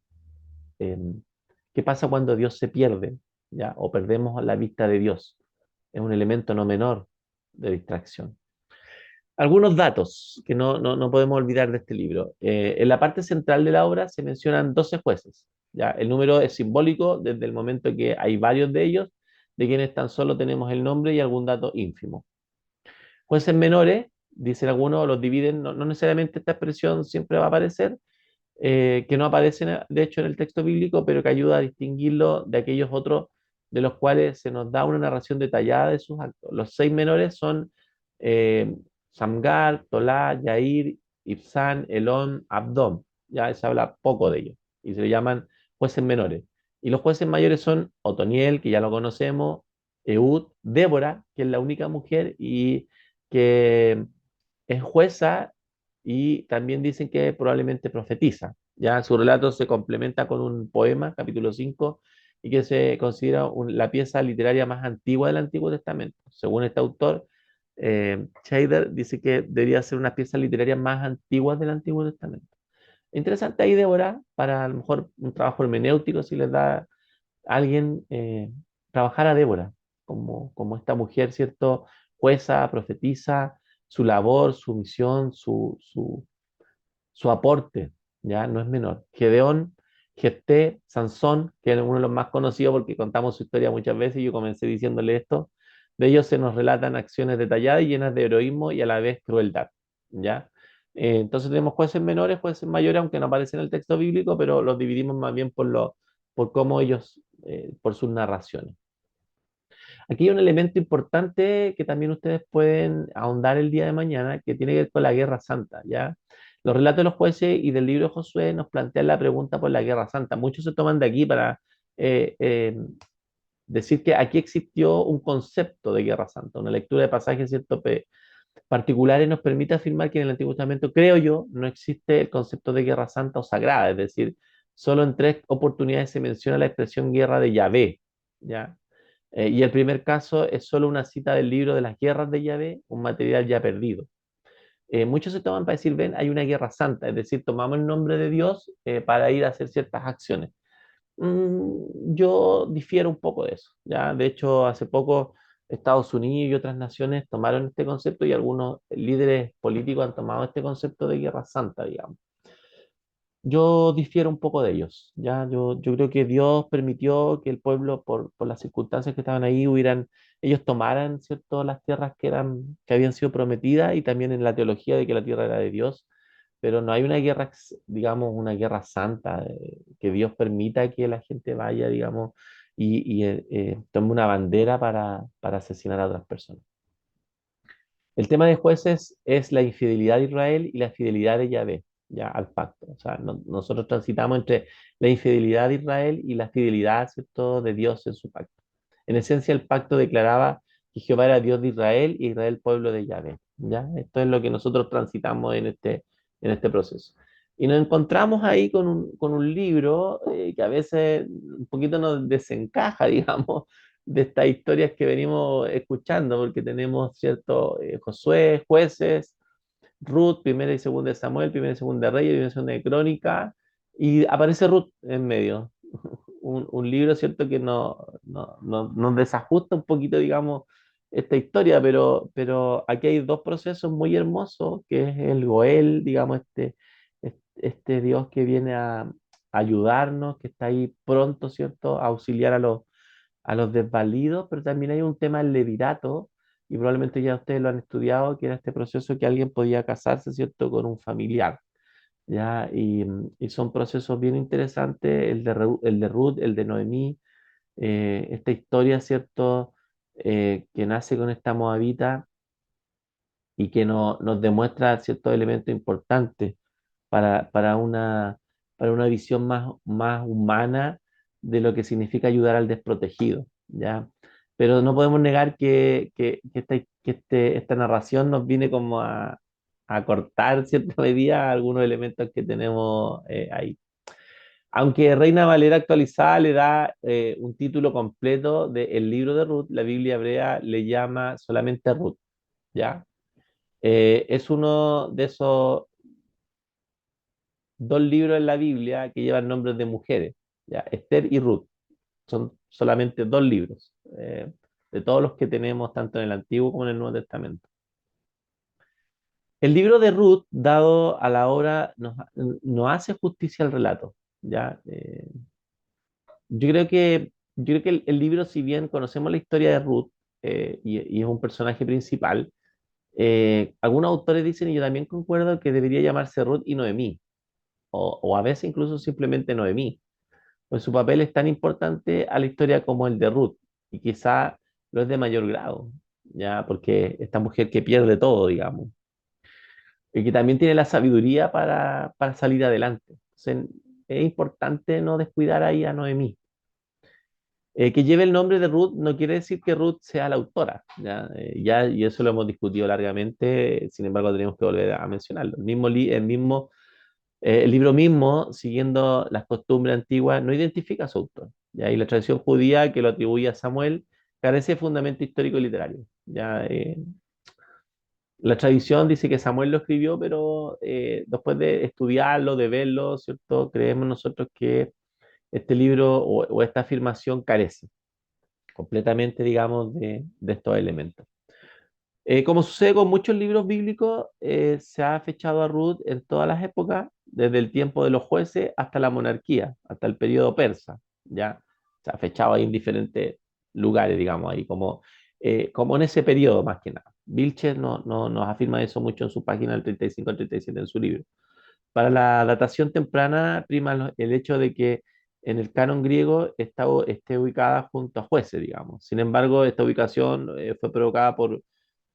¿Qué pasa cuando Dios se pierde, ¿ya? O perdemos la vista de Dios? Es un elemento no menor de distracción. Algunos datos que no podemos olvidar de este libro. En la parte central de la obra se mencionan 12 jueces. ¿Ya? El número es simbólico desde el momento que hay varios de ellos, de quienes tan solo tenemos el nombre y algún dato ínfimo. Jueces menores, dicen algunos, los dividen, no necesariamente esta expresión siempre va a aparecer, que no aparecen de hecho en el texto bíblico, pero que ayuda a distinguirlo de aquellos otros de los cuales se nos da una narración detallada de sus actos. Los 6 menores son Samgar, Tolá, Yair, Ibzán, Elón, Abdón. Ya se habla poco de ellos y se le llaman jueces menores. Y los jueces mayores son Otoniel, que ya lo conocemos, Ehud, Débora, que es la única mujer y que es jueza y también dicen que probablemente profetiza. Ya su relato se complementa con un poema, capítulo 5 y que se considera la pieza literaria más antigua del Antiguo Testamento. Según este autor, Scheider dice que debería ser una pieza literaria más antigua del Antiguo Testamento. Interesante ahí, Débora, para a lo mejor un trabajo hermenéutico, si les da a alguien trabajar a Débora, como esta mujer, ¿cierto? Jueza, profetiza, su labor, su misión, su aporte, ya no es menor. Gedeón, Jefté, Sansón, que es uno de los más conocidos porque contamos su historia muchas veces y yo comencé diciéndole esto, de ellos se nos relatan acciones detalladas y llenas de heroísmo y a la vez crueldad, ¿ya? Entonces tenemos jueces menores, jueces mayores, aunque no aparecen en el texto bíblico, pero los dividimos más bien por cómo ellos, por sus narraciones. Aquí hay un elemento importante que también ustedes pueden ahondar el día de mañana, que tiene que ver con la Guerra Santa, ¿ya? Los relatos de los jueces y del libro de Josué nos plantean la pregunta por la Guerra Santa. Muchos se toman de aquí para eh, eh, decir que aquí existió un concepto de Guerra Santa. Una lectura de pasajes, ¿cierto? Particulares nos permite afirmar que en el Antiguo Testamento, creo yo, no existe el concepto de Guerra Santa o sagrada, es decir, solo en 3 oportunidades se menciona la expresión guerra de Yahvé, ¿ya? Y el primer caso es solo una cita del libro de las guerras de Yahvé, un material ya perdido. Muchos se toman para decir, ven, hay una guerra santa, es decir, tomamos el nombre de Dios para ir a hacer ciertas acciones. Yo difiero un poco de eso, ¿ya? De hecho, hace poco Estados Unidos y otras naciones tomaron este concepto y algunos líderes políticos han tomado este concepto de guerra santa, digamos. Yo difiero un poco de ellos, ¿ya? Yo creo que Dios permitió que el pueblo, por las circunstancias que estaban ahí, ellos tomaran, ¿cierto?, las tierras que habían sido prometidas y también en la teología de que la tierra era de Dios, pero no hay una guerra, digamos, una guerra santa, que Dios permita que la gente vaya, digamos, y tome una bandera para asesinar a otras personas. El tema de jueces es la infidelidad de Israel y la fidelidad de Yahvé, ya al pacto. O sea, nosotros transitamos entre la infidelidad de Israel y la fidelidad, ¿cierto?, de Dios en su pacto. En esencia, el pacto declaraba que Jehová era Dios de Israel y Israel pueblo de Yahvé. ¿Ya? Esto es lo que nosotros transitamos en este proceso. Y nos encontramos ahí con un libro que a veces un poquito nos desencaja, digamos, de estas historias que venimos escuchando, porque tenemos, ¿cierto? Josué, jueces, Ruth, primera y segunda de Samuel, primera y segunda de Reyes, primera y segunda de Crónica, y aparece Ruth en medio. Un libro, ¿cierto? Que nos desajusta un poquito, digamos, esta historia, pero aquí hay dos procesos muy hermosos, que es el Goel, digamos, este Dios que viene a ayudarnos, que está ahí pronto, ¿cierto?, a auxiliar a los desvalidos, pero también hay un tema del levirato, y probablemente ya ustedes lo han estudiado, que era este proceso que alguien podía casarse, ¿cierto?, con un familiar, ¿ya? Y son procesos bien interesantes, el de Ruth, el de Noemí, esta historia, ¿cierto?, que nace con esta moabita y que nos demuestra ciertos elementos importantes para, para una, para una visión más humana de lo que significa ayudar al desprotegido, ¿ya? Pero no podemos negar que esta narración nos viene como a cortar cierta medida algunos elementos que tenemos ahí. Aunque Reina Valera actualizada le da un título completo del libro de Ruth, la Biblia hebrea le llama solamente Ruth, ¿ya? Es uno de esos 2 libros en la Biblia que llevan nombres de mujeres, ¿ya? Esther y Ruth. Son solamente 2 libros de todos los que tenemos, tanto en el Antiguo como en el Nuevo Testamento. El libro de Ruth, dado a la obra, no hace justicia al relato, ¿ya? Yo creo que el libro, si bien conocemos la historia de Ruth y es un personaje principal, algunos autores dicen, y yo también concuerdo, que debería llamarse Ruth y Noemí, o a veces incluso simplemente Noemí, pues su papel es tan importante a la historia como el de Ruth, y quizá lo es de mayor grado, ya, porque esta mujer que pierde todo, digamos. y que también tiene la sabiduría para salir adelante. Entonces, es importante no descuidar ahí a Noemí. Que lleve el nombre de Ruth no quiere decir que Ruth sea la autora, ¿ya? Y eso lo hemos discutido largamente, sin embargo tenemos que volver a mencionarlo. El libro mismo, siguiendo las costumbres antiguas, no identifica a su autor, ¿ya? Y la tradición judía que lo atribuye a Samuel carece de fundamento histórico y literario, ¿ya? La tradición dice que Samuel lo escribió, pero después de estudiarlo, de verlo, ¿cierto? Creemos nosotros que este libro o esta afirmación carece completamente, digamos, de estos elementos. Como sucede con muchos libros bíblicos, se ha fechado a Ruth en todas las épocas, desde el tiempo de los jueces hasta la monarquía, hasta el periodo persa, ¿ya? Se ha fechado ahí en diferentes lugares, digamos, ahí como en ese periodo más que nada. Vilches nos afirma eso mucho en su página del 35 al 37 en su libro. Para la datación temprana prima el hecho de que en el canon griego esté ubicada junto a jueces, digamos. Sin embargo, esta ubicación fue provocada por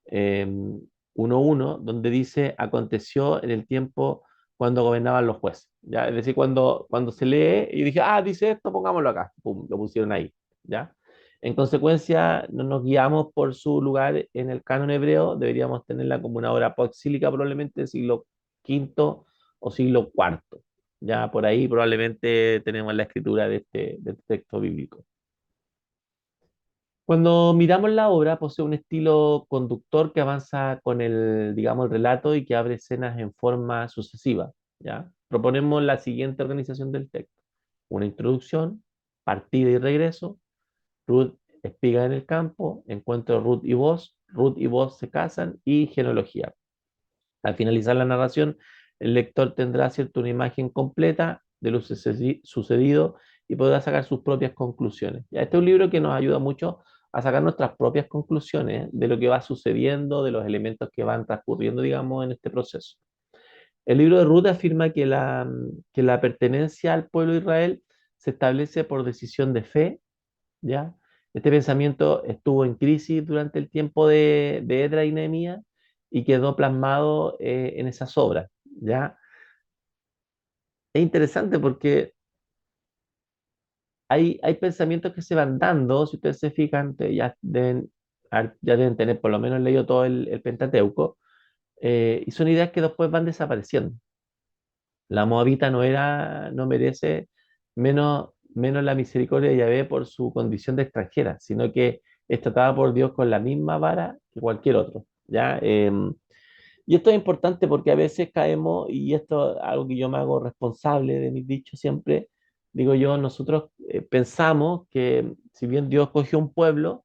1.1, donde dice aconteció en el tiempo cuando gobernaban los jueces. ¿Ya? Es decir, cuando se lee y dije, ah, dice esto, pongámoslo acá. Pum, lo pusieron ahí. ¿Ya? En consecuencia, no nos guiamos por su lugar en el canon hebreo, deberíamos tenerla como una obra poxílica probablemente del siglo quinto o siglo cuarto. Ya por ahí probablemente tenemos la escritura de este texto bíblico. Cuando miramos la obra, posee un estilo conductor que avanza con el, digamos, el relato y que abre escenas en forma sucesiva, ¿ya? Proponemos la siguiente organización del texto. Una introducción, partida y regreso, Ruth espiga en el campo, encuentro de Ruth y Boaz se casan y genealogía. Al finalizar la narración, el lector tendrá cierto, una imagen completa de lo sucedido y podrá sacar sus propias conclusiones. Ya, este es un libro que nos ayuda mucho a sacar nuestras propias conclusiones de lo que va sucediendo, de los elementos que van transcurriendo, digamos, en este proceso. El libro de Ruth afirma que la pertenencia al pueblo de Israel se establece por decisión de fe, ¿ya? Este pensamiento estuvo en crisis durante el tiempo de Edra y Nehemías y quedó plasmado en esas obras, ¿ya? Es interesante porque hay pensamientos que se van dando, si ustedes se fijan, ya deben tener por lo menos leído todo el Pentateuco, y son ideas que después van desapareciendo. La moabita no merece menos la misericordia de Yahvé por su condición de extranjera, sino que es tratada por Dios con la misma vara que cualquier otro, ¿ya? Y esto es importante porque a veces caemos, y esto es algo que yo me hago responsable de mis dichos siempre, digo yo, nosotros pensamos que si bien Dios cogió un pueblo,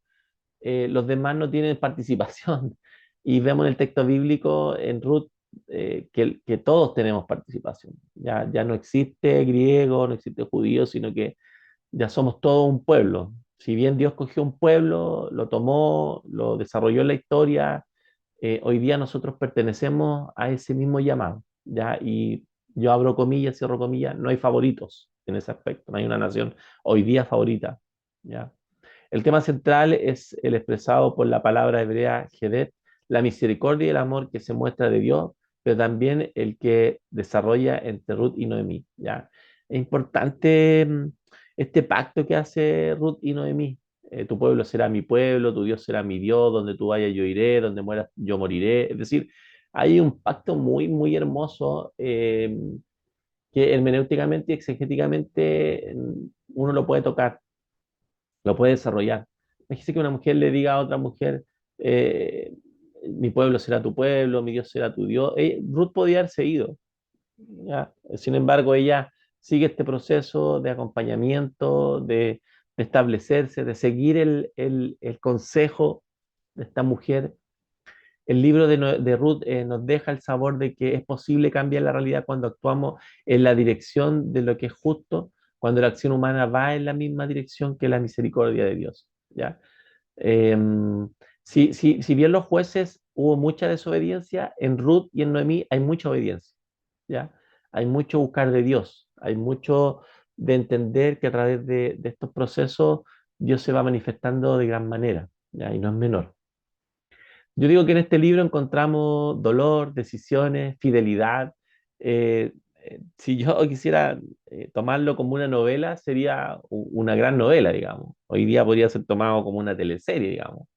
los demás no tienen participación. Y vemos en el texto bíblico, en Ruth, que todos tenemos participación. Ya no existe griego, no existe judío, sino que ya somos todo un pueblo. Si bien Dios cogió un pueblo, lo tomó, lo desarrolló en la historia, hoy día nosotros pertenecemos a ese mismo llamado. ¿Ya? Y yo abro comillas, cierro comillas, no hay favoritos en ese aspecto, no hay una nación hoy día favorita. ¿Ya? El tema central es el expresado por la palabra hebrea Jedet, la misericordia y el amor que se muestra de Dios, pero también el que desarrolla entre Ruth y Noemí. ¿Ya? Es importante este pacto que hace Ruth y Noemí. Tu pueblo será mi pueblo, tu Dios será mi Dios, donde tú vayas yo iré, donde mueras yo moriré. Es decir, hay un pacto muy, muy hermoso que hermenéuticamente y exegéticamente uno lo puede tocar, lo puede desarrollar. Imagínese que una mujer le diga a otra mujer, eh, mi pueblo será tu pueblo, mi Dios será tu Dios. Ruth podía haberse ido, ¿ya? Sin embargo, ella sigue este proceso de acompañamiento, de establecerse, de seguir el consejo de esta mujer. El libro de Ruth nos deja el sabor de que es posible cambiar la realidad cuando actuamos en la dirección de lo que es justo, cuando la acción humana va en la misma dirección que la misericordia de Dios. ¿Ya? Eh, si bien los jueces hubo mucha desobediencia, en Ruth y en Noemí hay mucha obediencia. ¿Ya? Hay mucho buscar de Dios, hay mucho de entender que a través de estos procesos Dios se va manifestando de gran manera, ¿ya? Y no es menor. Yo digo que en este libro encontramos dolor, decisiones, fidelidad. Si yo quisiera tomarlo como una novela, sería una gran novela, digamos. Hoy día podría ser tomado como una teleserie, digamos.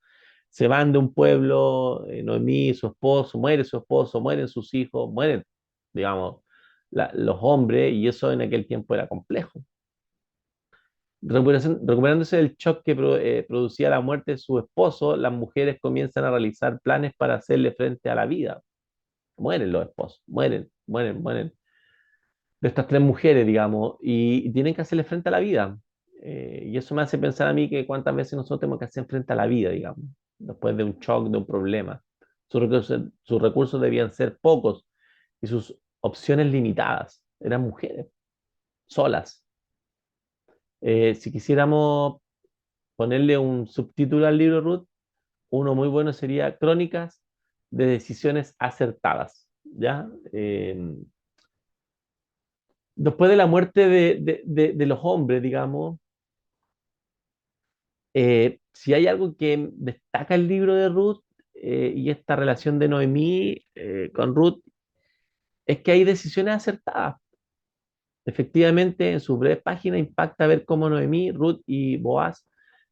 Se van de un pueblo, Noemí, su esposo, muere su esposo, mueren sus hijos, mueren, digamos, los hombres, y eso en aquel tiempo era complejo. Recuperándose del shock que producía la muerte de su esposo, las mujeres comienzan a realizar planes para hacerle frente a la vida. Mueren los esposos, mueren. De estas tres mujeres, digamos, y tienen que hacerle frente a la vida. Y eso me hace pensar a mí que cuántas veces nosotros tenemos que hacer frente a la vida, digamos, después de un shock, de un problema. Sus recursos debían ser pocos y sus opciones limitadas. Eran mujeres, solas. Si quisiéramos ponerle un subtítulo al libro Ruth, uno muy bueno sería Crónicas de decisiones acertadas, ¿ya? Después de la muerte de los hombres, digamos, si hay algo que destaca el libro de Ruth y esta relación de Noemí con Ruth, es que hay decisiones acertadas. Efectivamente, en su breve página impacta ver cómo Noemí, Ruth y Boaz,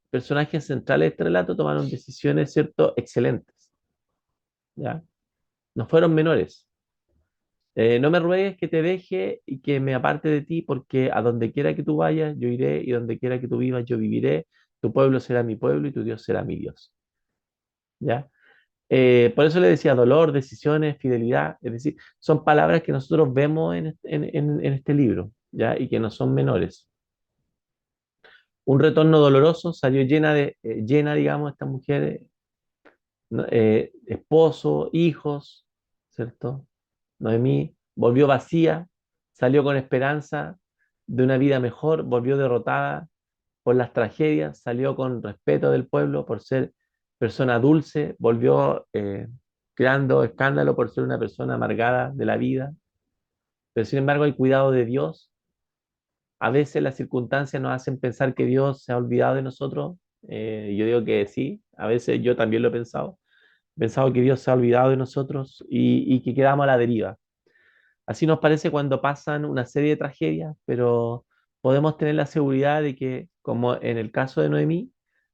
personajes centrales de este relato, tomaron decisiones, ¿cierto?, excelentes, ¿ya? No fueron menores. No me ruegues que te deje y que me aparte de ti, porque a donde quiera que tú vayas, yo iré, y donde quiera que tú vivas, yo viviré. Tu pueblo será mi pueblo y tu Dios será mi Dios. ¿Ya? Por eso le decía dolor, decisiones, fidelidad, es decir, son palabras que nosotros vemos en este libro, ¿ya? Y que no son menores. Un retorno doloroso, salió llena, digamos, esta mujer, ¿no? Esposo, hijos, ¿cierto? Noemí volvió vacía, salió con esperanza de una vida mejor, volvió derrotada por las tragedias, salió con respeto del pueblo por ser persona dulce, volvió creando escándalo por ser una persona amargada de la vida, pero sin embargo el cuidado de Dios, a veces las circunstancias nos hacen pensar que Dios se ha olvidado de nosotros. Yo digo que sí, a veces yo también lo he pensado que Dios se ha olvidado de nosotros y que quedamos a la deriva. Así nos parece cuando pasan una serie de tragedias, pero podemos tener la seguridad de que, como en el caso de Noemí,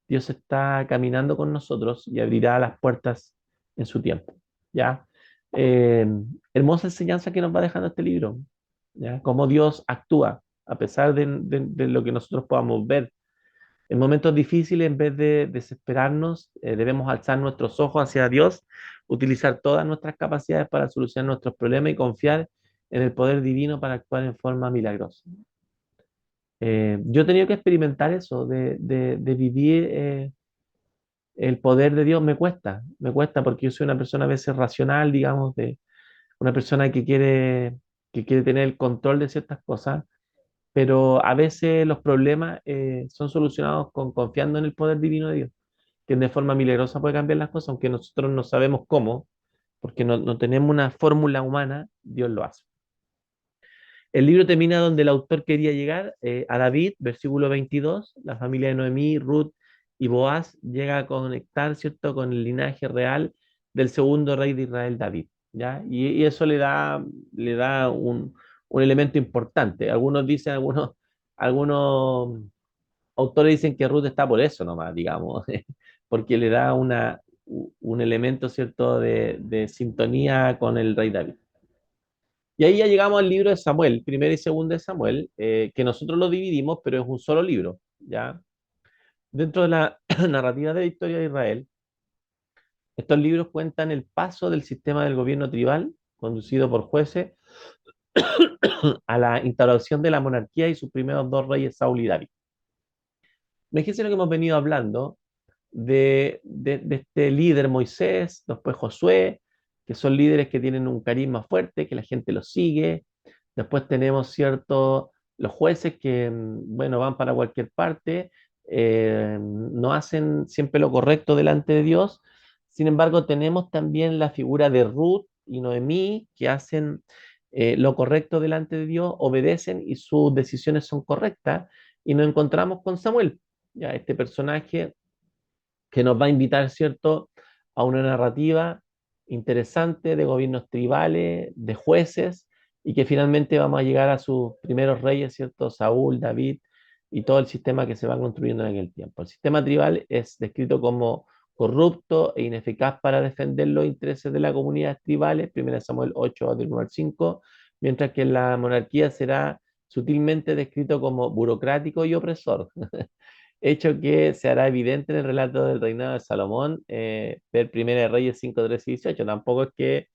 Dios está caminando con nosotros y abrirá las puertas en su tiempo. ¿Ya? Eh, Hermosa enseñanza que nos va dejando este libro, ¿ya? Cómo Dios actúa, a pesar de lo que nosotros podamos ver. En momentos difíciles, en vez de desesperarnos, debemos alzar nuestros ojos hacia Dios, utilizar todas nuestras capacidades para solucionar nuestros problemas y confiar en el poder divino para actuar en forma milagrosa. Yo he tenido que experimentar eso, de vivir el poder de Dios. Me cuesta porque yo soy una persona a veces racional, digamos, de una persona que quiere tener el control de ciertas cosas, pero a veces los problemas son solucionados con confiando en el poder divino de Dios, que de forma milagrosa puede cambiar las cosas, aunque nosotros no sabemos cómo, porque no tenemos una fórmula humana, Dios lo hace. El libro termina donde el autor quería llegar, a David, versículo 22, la familia de Noemí, Ruth y Boaz llega a conectar, ¿cierto?, con el linaje real del segundo rey de Israel, David, ¿ya? Y eso le da un elemento importante. Algunos autores dicen que Ruth está por eso nomás, digamos, porque le da un elemento, ¿cierto?, de sintonía con el rey David. Y ahí ya llegamos al libro de Samuel, primero y segundo de Samuel, que nosotros lo dividimos, pero es un solo libro, ¿ya? Dentro de la narrativa de la historia de Israel, estos libros cuentan el paso del sistema del gobierno tribal, conducido por jueces, a la instauración de la monarquía y sus primeros dos reyes, Saúl y David. Fíjense lo que hemos venido hablando de este líder Moisés, después Josué, que son líderes que tienen un carisma fuerte, que la gente los sigue. Después tenemos, cierto, los jueces que, bueno, van para cualquier parte, no hacen siempre lo correcto delante de Dios. Sin embargo, tenemos también la figura de Ruth y Noemí, que hacen lo correcto delante de Dios, obedecen y sus decisiones son correctas. Y nos encontramos con Samuel, ya este personaje que nos va a invitar, ¿cierto?, a una narrativa interesante de gobiernos tribales, de jueces, y que finalmente vamos a llegar a sus primeros reyes, ¿cierto? Saúl, David y todo el sistema que se va construyendo en aquel tiempo. El sistema tribal es descrito como corrupto e ineficaz para defender los intereses de las comunidades tribales, 1 Samuel 8, del 1 al 5, mientras que la monarquía será sutilmente descrito como burocrático y opresor, hecho que se hará evidente en el relato del reinado de Salomón, ver Primera de Reyes 5, 13 y 18. Tampoco es que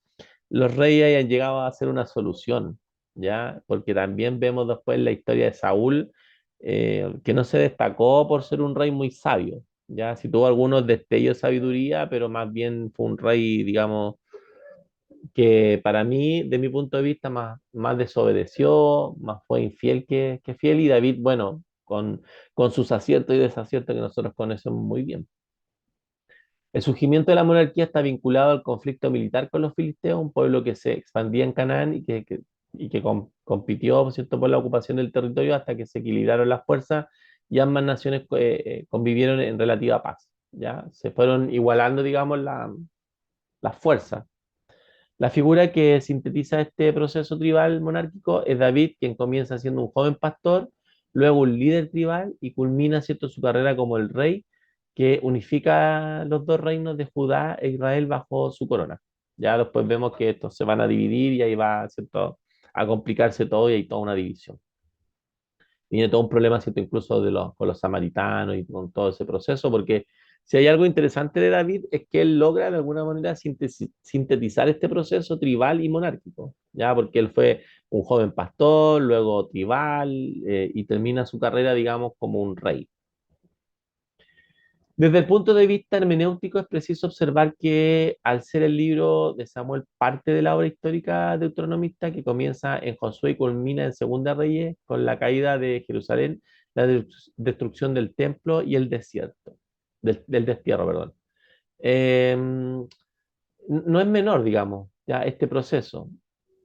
los reyes hayan llegado a ser una solución, ¿ya? Porque también vemos después la historia de Saúl, que no se destacó por ser un rey muy sabio, ¿ya? Sí tuvo algunos destellos de sabiduría, pero más bien fue un rey, digamos, que para mí, de mi punto de vista, más desobedeció, más fue infiel que fiel, y David, bueno, con sus aciertos y desaciertos que nosotros conocemos muy bien. El surgimiento de la monarquía está vinculado al conflicto militar con los filisteos, un pueblo que se expandía en Canaán y que compitió, por cierto, por la ocupación del territorio hasta que se equilibraron las fuerzas y ambas naciones convivieron en relativa paz. ¿Ya? Se fueron igualando, digamos, las fuerzas. La figura que sintetiza este proceso tribal monárquico es David, quien comienza siendo un joven pastor, luego un líder tribal y culmina, ¿cierto?, su carrera como el rey que unifica los dos reinos de Judá e Israel bajo su corona. Ya después vemos que estos se van a dividir y ahí va, ¿cierto?, a complicarse todo y hay toda una división. Viene todo un problema, ¿cierto? Incluso con los samaritanos y con todo ese proceso, porque si hay algo interesante de David es que él logra de alguna manera sintetizar este proceso tribal y monárquico, ¿ya? Porque él fue un joven pastor, luego tribal, y termina su carrera, digamos, como un rey. Desde el punto de vista hermenéutico es preciso observar que al ser el libro de Samuel parte de la obra histórica deuteronomista que comienza en Josué y culmina en Segunda Reyes con la caída de Jerusalén, la destrucción del templo y el desierto, del destierro, perdón. No es menor, digamos, ya este proceso.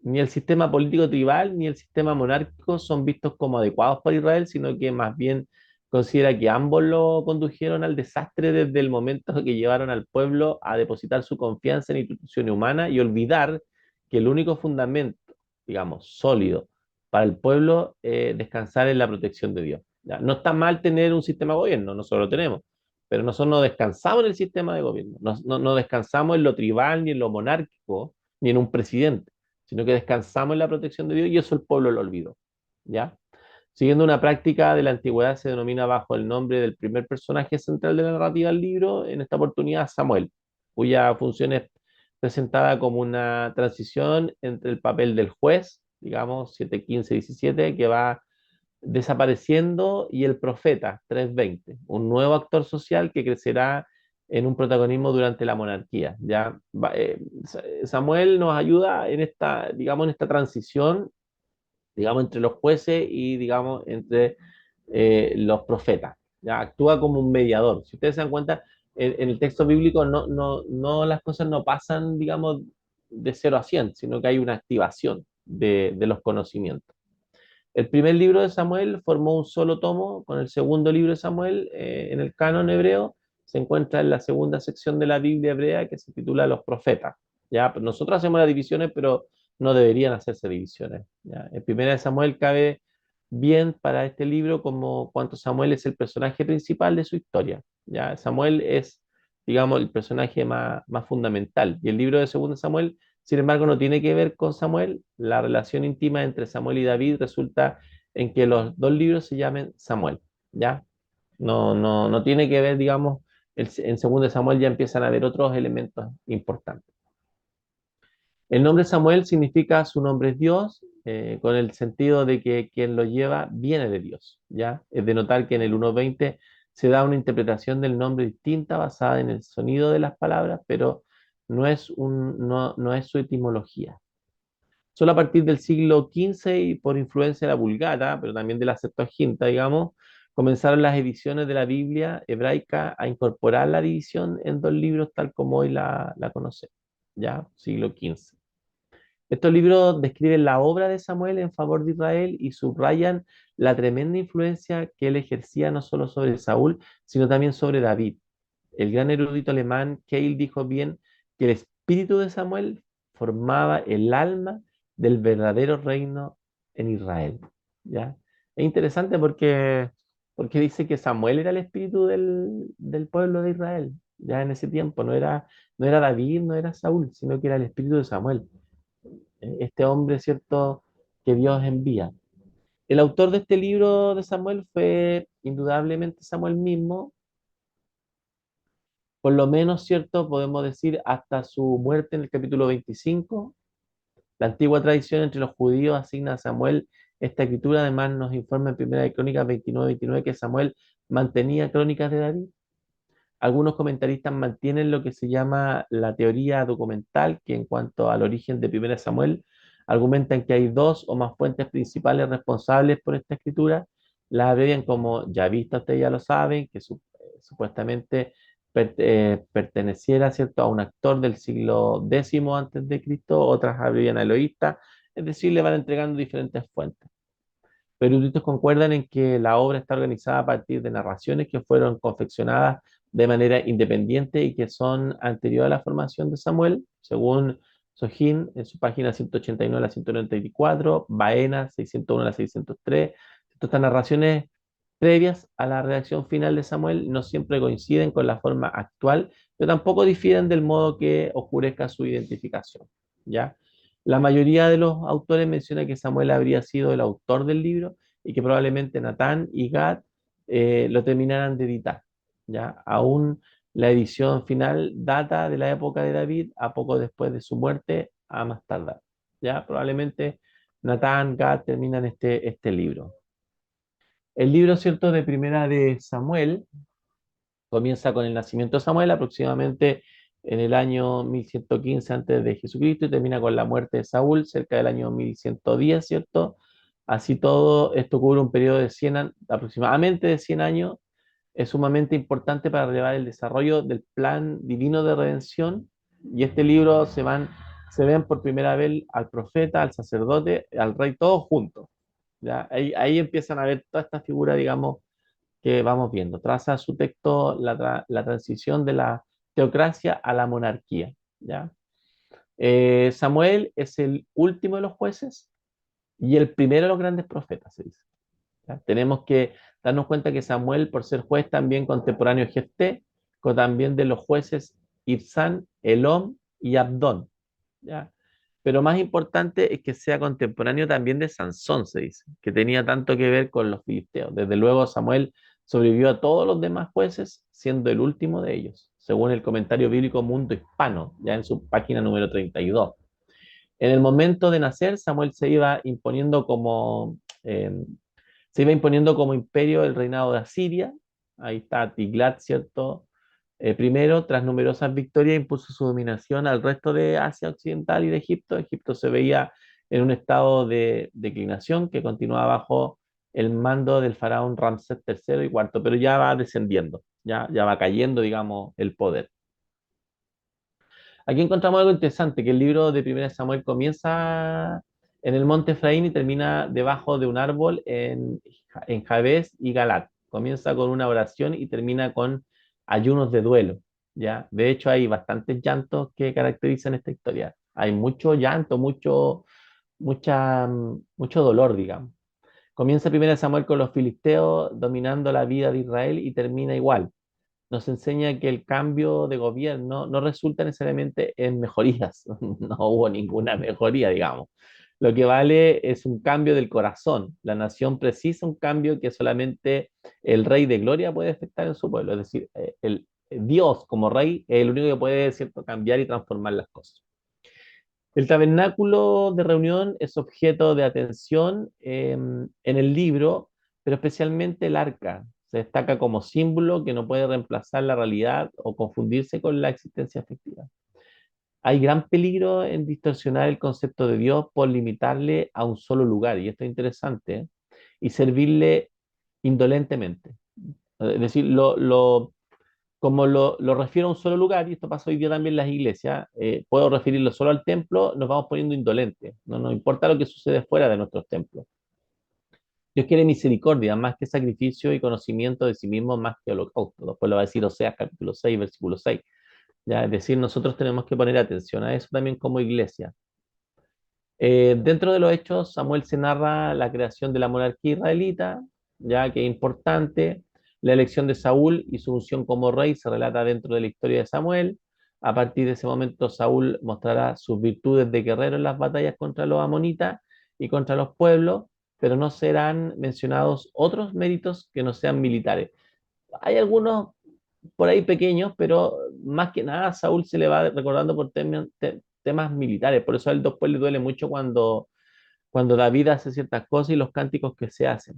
Ni el sistema político tribal ni el sistema monárquico son vistos como adecuados para Israel, sino que más bien considera que ambos lo condujeron al desastre desde el momento que llevaron al pueblo a depositar su confianza en instituciones humanas y olvidar que el único fundamento, digamos, sólido para el pueblo descansar en la protección de Dios. ¿Ya? No está mal tener un sistema de gobierno, nosotros lo tenemos, pero nosotros no descansamos en el sistema de gobierno, no descansamos en lo tribal, ni en lo monárquico, ni en un presidente, sino que descansamos en la protección de Dios y eso el pueblo lo olvidó. ¿Ya? Siguiendo una práctica de la antigüedad se denomina bajo el nombre del primer personaje central de la narrativa del libro, en esta oportunidad Samuel, cuya función es presentada como una transición entre el papel del juez, digamos 7:15-17, que va desapareciendo, y el profeta 3:20, un nuevo actor social que crecerá en un protagonismo durante la monarquía. ¿Ya? Samuel nos ayuda en esta, digamos, en esta transición, digamos, entre los jueces y, digamos, entre los profetas. ¿Ya? Actúa como un mediador. Si ustedes se dan cuenta, en el texto bíblico no las cosas no pasan, digamos, de 0 a 100, sino que hay una activación de los conocimientos. El primer libro de Samuel formó un solo tomo, con el segundo libro de Samuel en el canon hebreo se encuentra en la segunda sección de la Biblia hebrea que se titula Los Profetas. ¿Ya? Nosotros hacemos las divisiones, pero no deberían hacerse divisiones. ¿Ya? El primero de Samuel cabe bien para este libro como cuanto Samuel es el personaje principal de su historia. ¿Ya? Samuel es, digamos, el personaje más fundamental. Y el libro de segundo Samuel, sin embargo, no tiene que ver con Samuel. La relación íntima entre Samuel y David resulta en que los dos libros se llamen Samuel, ¿ya? No tiene que ver, digamos, en segundo Samuel ya empiezan a haber otros elementos importantes. El nombre Samuel significa su nombre es Dios, con el sentido de que quien lo lleva viene de Dios, ¿ya? Es de notar que en el 1:20 se da una interpretación del nombre distinta basada en el sonido de las palabras, pero no es su etimología. Solo a partir del siglo XV y por influencia de la Vulgata, pero también de la Septuaginta, digamos, comenzaron las ediciones de la Biblia hebraica a incorporar la división en dos libros tal como hoy la conocemos, ya, siglo XV. Estos libros describen la obra de Samuel en favor de Israel y subrayan la tremenda influencia que él ejercía no solo sobre Saúl, sino también sobre David. el gran erudito alemán Keil dijo bien que el espíritu de Samuel formaba el alma del verdadero reino en Israel. ¿Ya? Es interesante porque dice que Samuel era el espíritu del pueblo de Israel, ya en ese tiempo, no era David, no era Saúl, sino que era el espíritu de Samuel, este hombre, ¿cierto?, que Dios envía. El autor de este libro de Samuel fue indudablemente Samuel mismo, por lo menos, ¿cierto? Podemos decir hasta su muerte en el capítulo 25. La antigua tradición entre los judíos asigna a Samuel esta escritura. Además, nos informa en Primera de Crónicas 29-29 que Samuel mantenía crónicas de David. Algunos comentaristas mantienen lo que se llama la teoría documental, que en cuanto al origen de Primera Samuel, argumentan que hay dos o más fuentes principales responsables por esta escritura. La abrevian como ya vista, ustedes ya lo saben, que supuestamente perteneciera, ¿cierto?, a un actor del siglo X antes de Cristo, otras abrevian a Eloísta, es decir, le van entregando diferentes fuentes. Pero eruditos concuerdan en que la obra está organizada a partir de narraciones que fueron confeccionadas de manera independiente y que son anteriores a la formación de Samuel, según Sojin en su página 189 a la 194, Baena 601 a la 603. Estas narraciones previas a la redacción final de Samuel no siempre coinciden con la forma actual, pero tampoco difieren del modo que oscurezca su identificación. ¿Ya? La mayoría de los autores menciona que Samuel habría sido el autor del libro y que probablemente Natán y Gad lo terminaran de editar. ¿Ya? Aún la edición final data de la época de David a poco después de su muerte, a más tardar. ¿Ya? Probablemente Natán, Gad terminan este libro. El libro, ¿cierto?, de Primera de Samuel comienza con el nacimiento de Samuel, aproximadamente en el año 1115 antes de Jesucristo, y termina con la muerte de Saúl, cerca del año 1110, ¿cierto? Así todo, esto cubre un periodo de 100, aproximadamente de 100 años, es sumamente importante para relevar el desarrollo del plan divino de redención, y este libro se ven por primera vez al profeta, al sacerdote, al rey, todos juntos. ¿Ya? Ahí empiezan a ver toda esta figura, digamos, que vamos viendo. Traza su texto la transición de la teocracia a la monarquía. ¿Ya? Samuel es el último de los jueces y el primero de los grandes profetas, se dice. ¿Ya? Tenemos que darnos cuenta que Samuel, por ser juez también contemporáneo de Jefté, también de los jueces Ibzán, Elón y Abdón. ¿Ya? Pero más importante es que sea contemporáneo también de Sansón, se dice, que tenía tanto que ver con los filisteos. Desde luego Samuel sobrevivió a todos los demás jueces, siendo el último de ellos, según el comentario bíblico Mundo Hispano, ya en su página número 32. En el momento de nacer, Samuel eh, se iba imponiendo como imperio el reinado de Asiria. Ahí está Tiglat, ¿cierto? Primero, tras numerosas victorias, impuso su dominación al resto de Asia Occidental y de Egipto. Egipto se veía en un estado de declinación que continuaba bajo el mando del faraón Ramsés III y cuarto, pero ya va descendiendo, ya va cayendo, digamos, el poder. Aquí encontramos algo interesante, que el libro de Primera Samuel comienza en el monte Efraín y termina debajo de un árbol en Jabes y Galat. Comienza con una oración y termina con ayunos de duelo, ¿ya? De hecho, hay bastantes llantos que caracterizan esta historia. Hay mucho llanto, mucho dolor, digamos. Comienza Primera Samuel con los filisteos dominando la vida de Israel y termina igual. Nos enseña que el cambio de gobierno no resulta necesariamente en mejorías, no hubo ninguna mejoría, digamos. Lo que vale es un cambio del corazón. La nación precisa un cambio que solamente el Rey de Gloria puede efectuar en su pueblo. Es decir, Dios como Rey es el único que puede, ¿cierto?, cambiar y transformar las cosas. El tabernáculo de reunión es objeto de atención en el libro, pero especialmente el arca. Se destaca como símbolo que no puede reemplazar la realidad o confundirse con la existencia efectiva. Hay gran peligro en distorsionar el concepto de Dios por limitarle a un solo lugar, y esto es interesante, ¿eh? Y servirle indolentemente. Es decir, como lo refiero a un solo lugar, y esto pasa hoy día también en las iglesias, puedo referirlo solo al templo, nos vamos poniendo indolentes, no nos importa lo que sucede fuera de nuestros templos. Dios quiere misericordia más que sacrificio y conocimiento de sí mismo más que holocausto. Después lo va a decir Oseas capítulo 6 versículo 6. ¿Ya? Es decir, nosotros tenemos que poner atención a eso también como iglesia. Dentro de los hechos, Samuel se narra la creación de la monarquía israelita, ya que es importante. La elección de Saúl y su unción como rey se relata dentro de la historia de Samuel. A partir de ese momento, Saúl mostrará sus virtudes de guerrero en las batallas contra los amonitas y contra los pueblos, pero no serán mencionados otros méritos que no sean militares. Hay algunos por ahí pequeños, pero más que nada a Saúl se le va recordando por temas militares. Por eso a él después le duele mucho cuando David hace ciertas cosas y los cánticos que se hacen,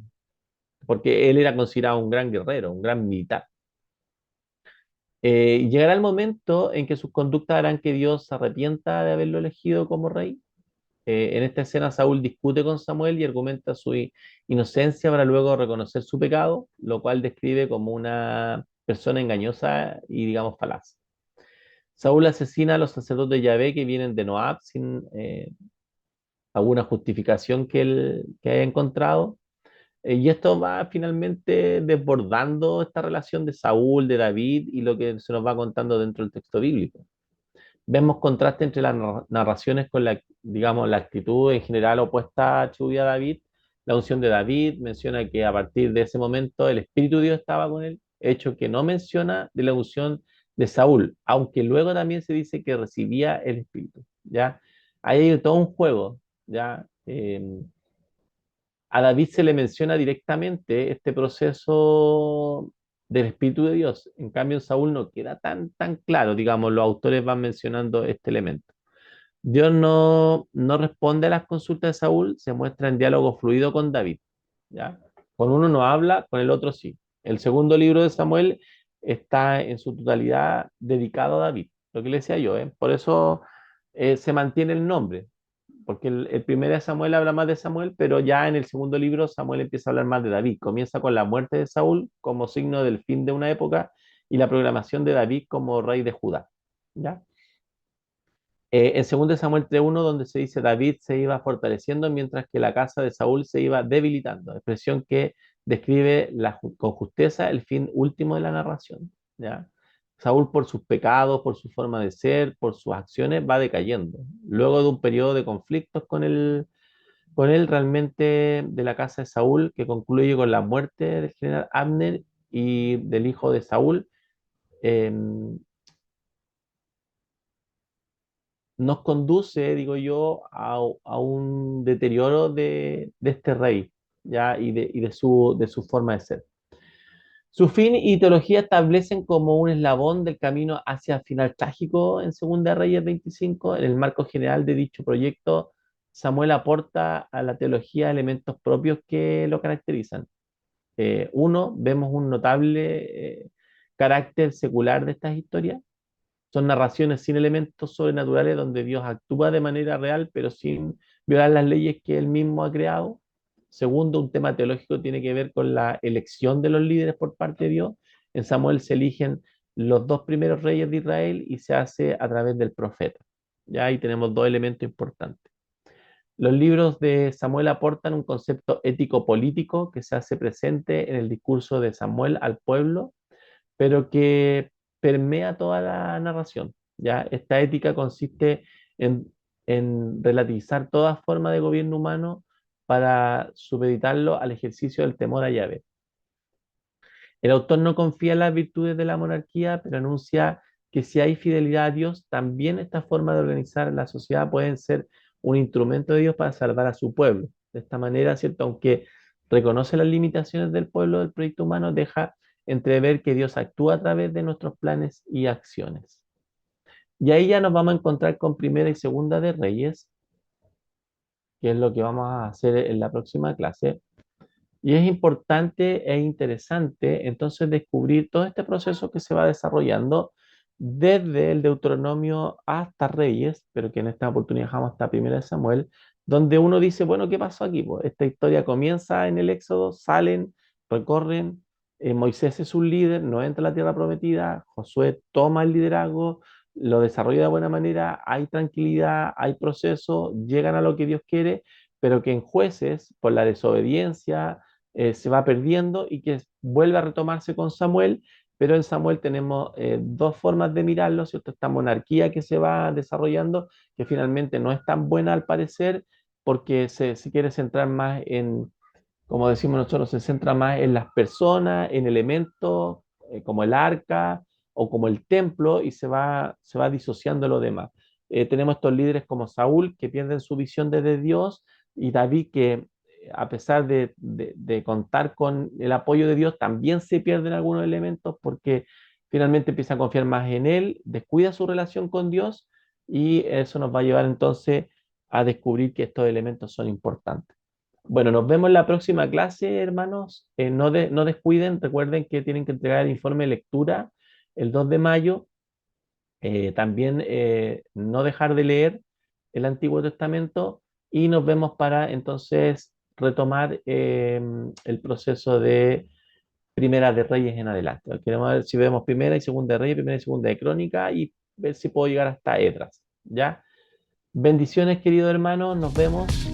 porque él era considerado un gran guerrero, un gran militar. Llegará el momento en que sus conductas harán que Dios se arrepienta de haberlo elegido como rey. En esta escena Saúl discute con Samuel y argumenta su inocencia para luego reconocer su pecado, lo cual describe como una persona engañosa y digamos falaz. Saúl asesina a los sacerdotes de Yahvé que vienen de Noab sin alguna justificación que haya encontrado. Y esto va finalmente desbordando esta relación de Saúl, de David y lo que se nos va contando dentro del texto bíblico. Vemos contraste entre las narraciones con la, digamos, la actitud en general opuesta atribuida a David. La unción de David menciona que a partir de ese momento el Espíritu de Dios estaba con él, hecho que no menciona de la unción de Saúl, aunque luego también se dice que recibía el Espíritu, ¿ya? Ahí hay todo un juego, ¿ya? A David se le menciona directamente este proceso del Espíritu de Dios. En cambio, en Saúl no queda tan claro, digamos, los autores van mencionando este elemento. Dios no responde a las consultas de Saúl, se muestra en diálogo fluido con David. ¿Ya? Con uno no habla, con el otro sí. El segundo libro de Samuel está en su totalidad dedicado a David, lo que le decía yo, ¿eh? Por eso se mantiene el nombre, porque el primero de Samuel habla más de Samuel, pero ya en el segundo libro Samuel empieza a hablar más de David. Comienza con la muerte de Saúl como signo del fin de una época y la proclamación de David como rey de Judá. ¿Ya? En 2 Samuel 3:1, donde se dice David se iba fortaleciendo mientras que la casa de Saúl se iba debilitando, expresión que describe con justeza el fin último de la narración. ¿Ya? Saúl por sus pecados, por su forma de ser, por sus acciones, va decayendo. Luego de un periodo de conflictos con él realmente de la casa de Saúl, que concluye con la muerte del general Abner y del hijo de Saúl, eh, nos conduce, digo yo, a un deterioro de este rey, ¿ya? Y de su forma de ser. Su fin y teología establecen como un eslabón del camino hacia el final trágico en Segunda Reyes 25. En el marco general de dicho proyecto, Samuel aporta a la teología elementos propios que lo caracterizan. Uno, vemos un notable carácter secular de estas historias. Son narraciones sin elementos sobrenaturales donde Dios actúa de manera real, pero sin violar las leyes que él mismo ha creado. Segundo, un tema teológico tiene que ver con la elección de los líderes por parte de Dios. En Samuel se eligen los dos primeros reyes de Israel y se hace a través del profeta. Ya ahí tenemos dos elementos importantes. Los libros de Samuel aportan un concepto ético-político que se hace presente en el discurso de Samuel al pueblo, pero que permea toda la narración. ¿Ya? Esta ética consiste en relativizar toda forma de gobierno humano para supeditarlo al ejercicio del temor a Yahvé. El autor no confía en las virtudes de la monarquía, pero anuncia que si hay fidelidad a Dios, también esta forma de organizar la sociedad pueden ser un instrumento de Dios para salvar a su pueblo. De esta manera, ¿cierto? Aunque reconoce las limitaciones del pueblo del proyecto humano, deja entrever que Dios actúa a través de nuestros planes y acciones. Y ahí ya nos vamos a encontrar con Primera y Segunda de Reyes, que es lo que vamos a hacer en la próxima clase. Y es importante e interesante entonces descubrir todo este proceso que se va desarrollando desde el Deuteronomio hasta Reyes, pero que en esta oportunidad dejamos hasta Primera de Samuel, donde uno dice, bueno, ¿qué pasó aquí? Pues esta historia comienza en el Éxodo, salen, recorren, Moisés es un líder, no entra a la tierra prometida, Josué toma el liderazgo, lo desarrolla de buena manera, hay tranquilidad, hay proceso, llegan a lo que Dios quiere, pero que en Jueces, por la desobediencia, se va perdiendo y que vuelve a retomarse con Samuel, pero en Samuel tenemos dos formas de mirarlo, ¿cierto? Esta monarquía que se va desarrollando, que finalmente no es tan buena al parecer, porque se quiere centrar más en, como decimos nosotros, se centra más en las personas, en elementos como el arca o como el templo y se va disociando lo demás. Tenemos estos líderes como Saúl que pierden su visión desde Dios y David que a pesar de contar con el apoyo de Dios también se pierden algunos elementos porque finalmente empieza a confiar más en él, descuida su relación con Dios y eso nos va a llevar entonces a descubrir que estos elementos son importantes. Bueno, nos vemos en la próxima clase, hermanos. No descuiden, recuerden que tienen que entregar el informe de lectura el 2 de mayo. También no dejar de leer el Antiguo Testamento y nos vemos para entonces retomar el proceso de Primera de Reyes en adelante. Queremos ver si vemos Primera y Segunda de Reyes, Primera y Segunda de Crónica y ver si puedo llegar hasta Edras. ¿Ya? Bendiciones, queridos hermanos. Nos vemos.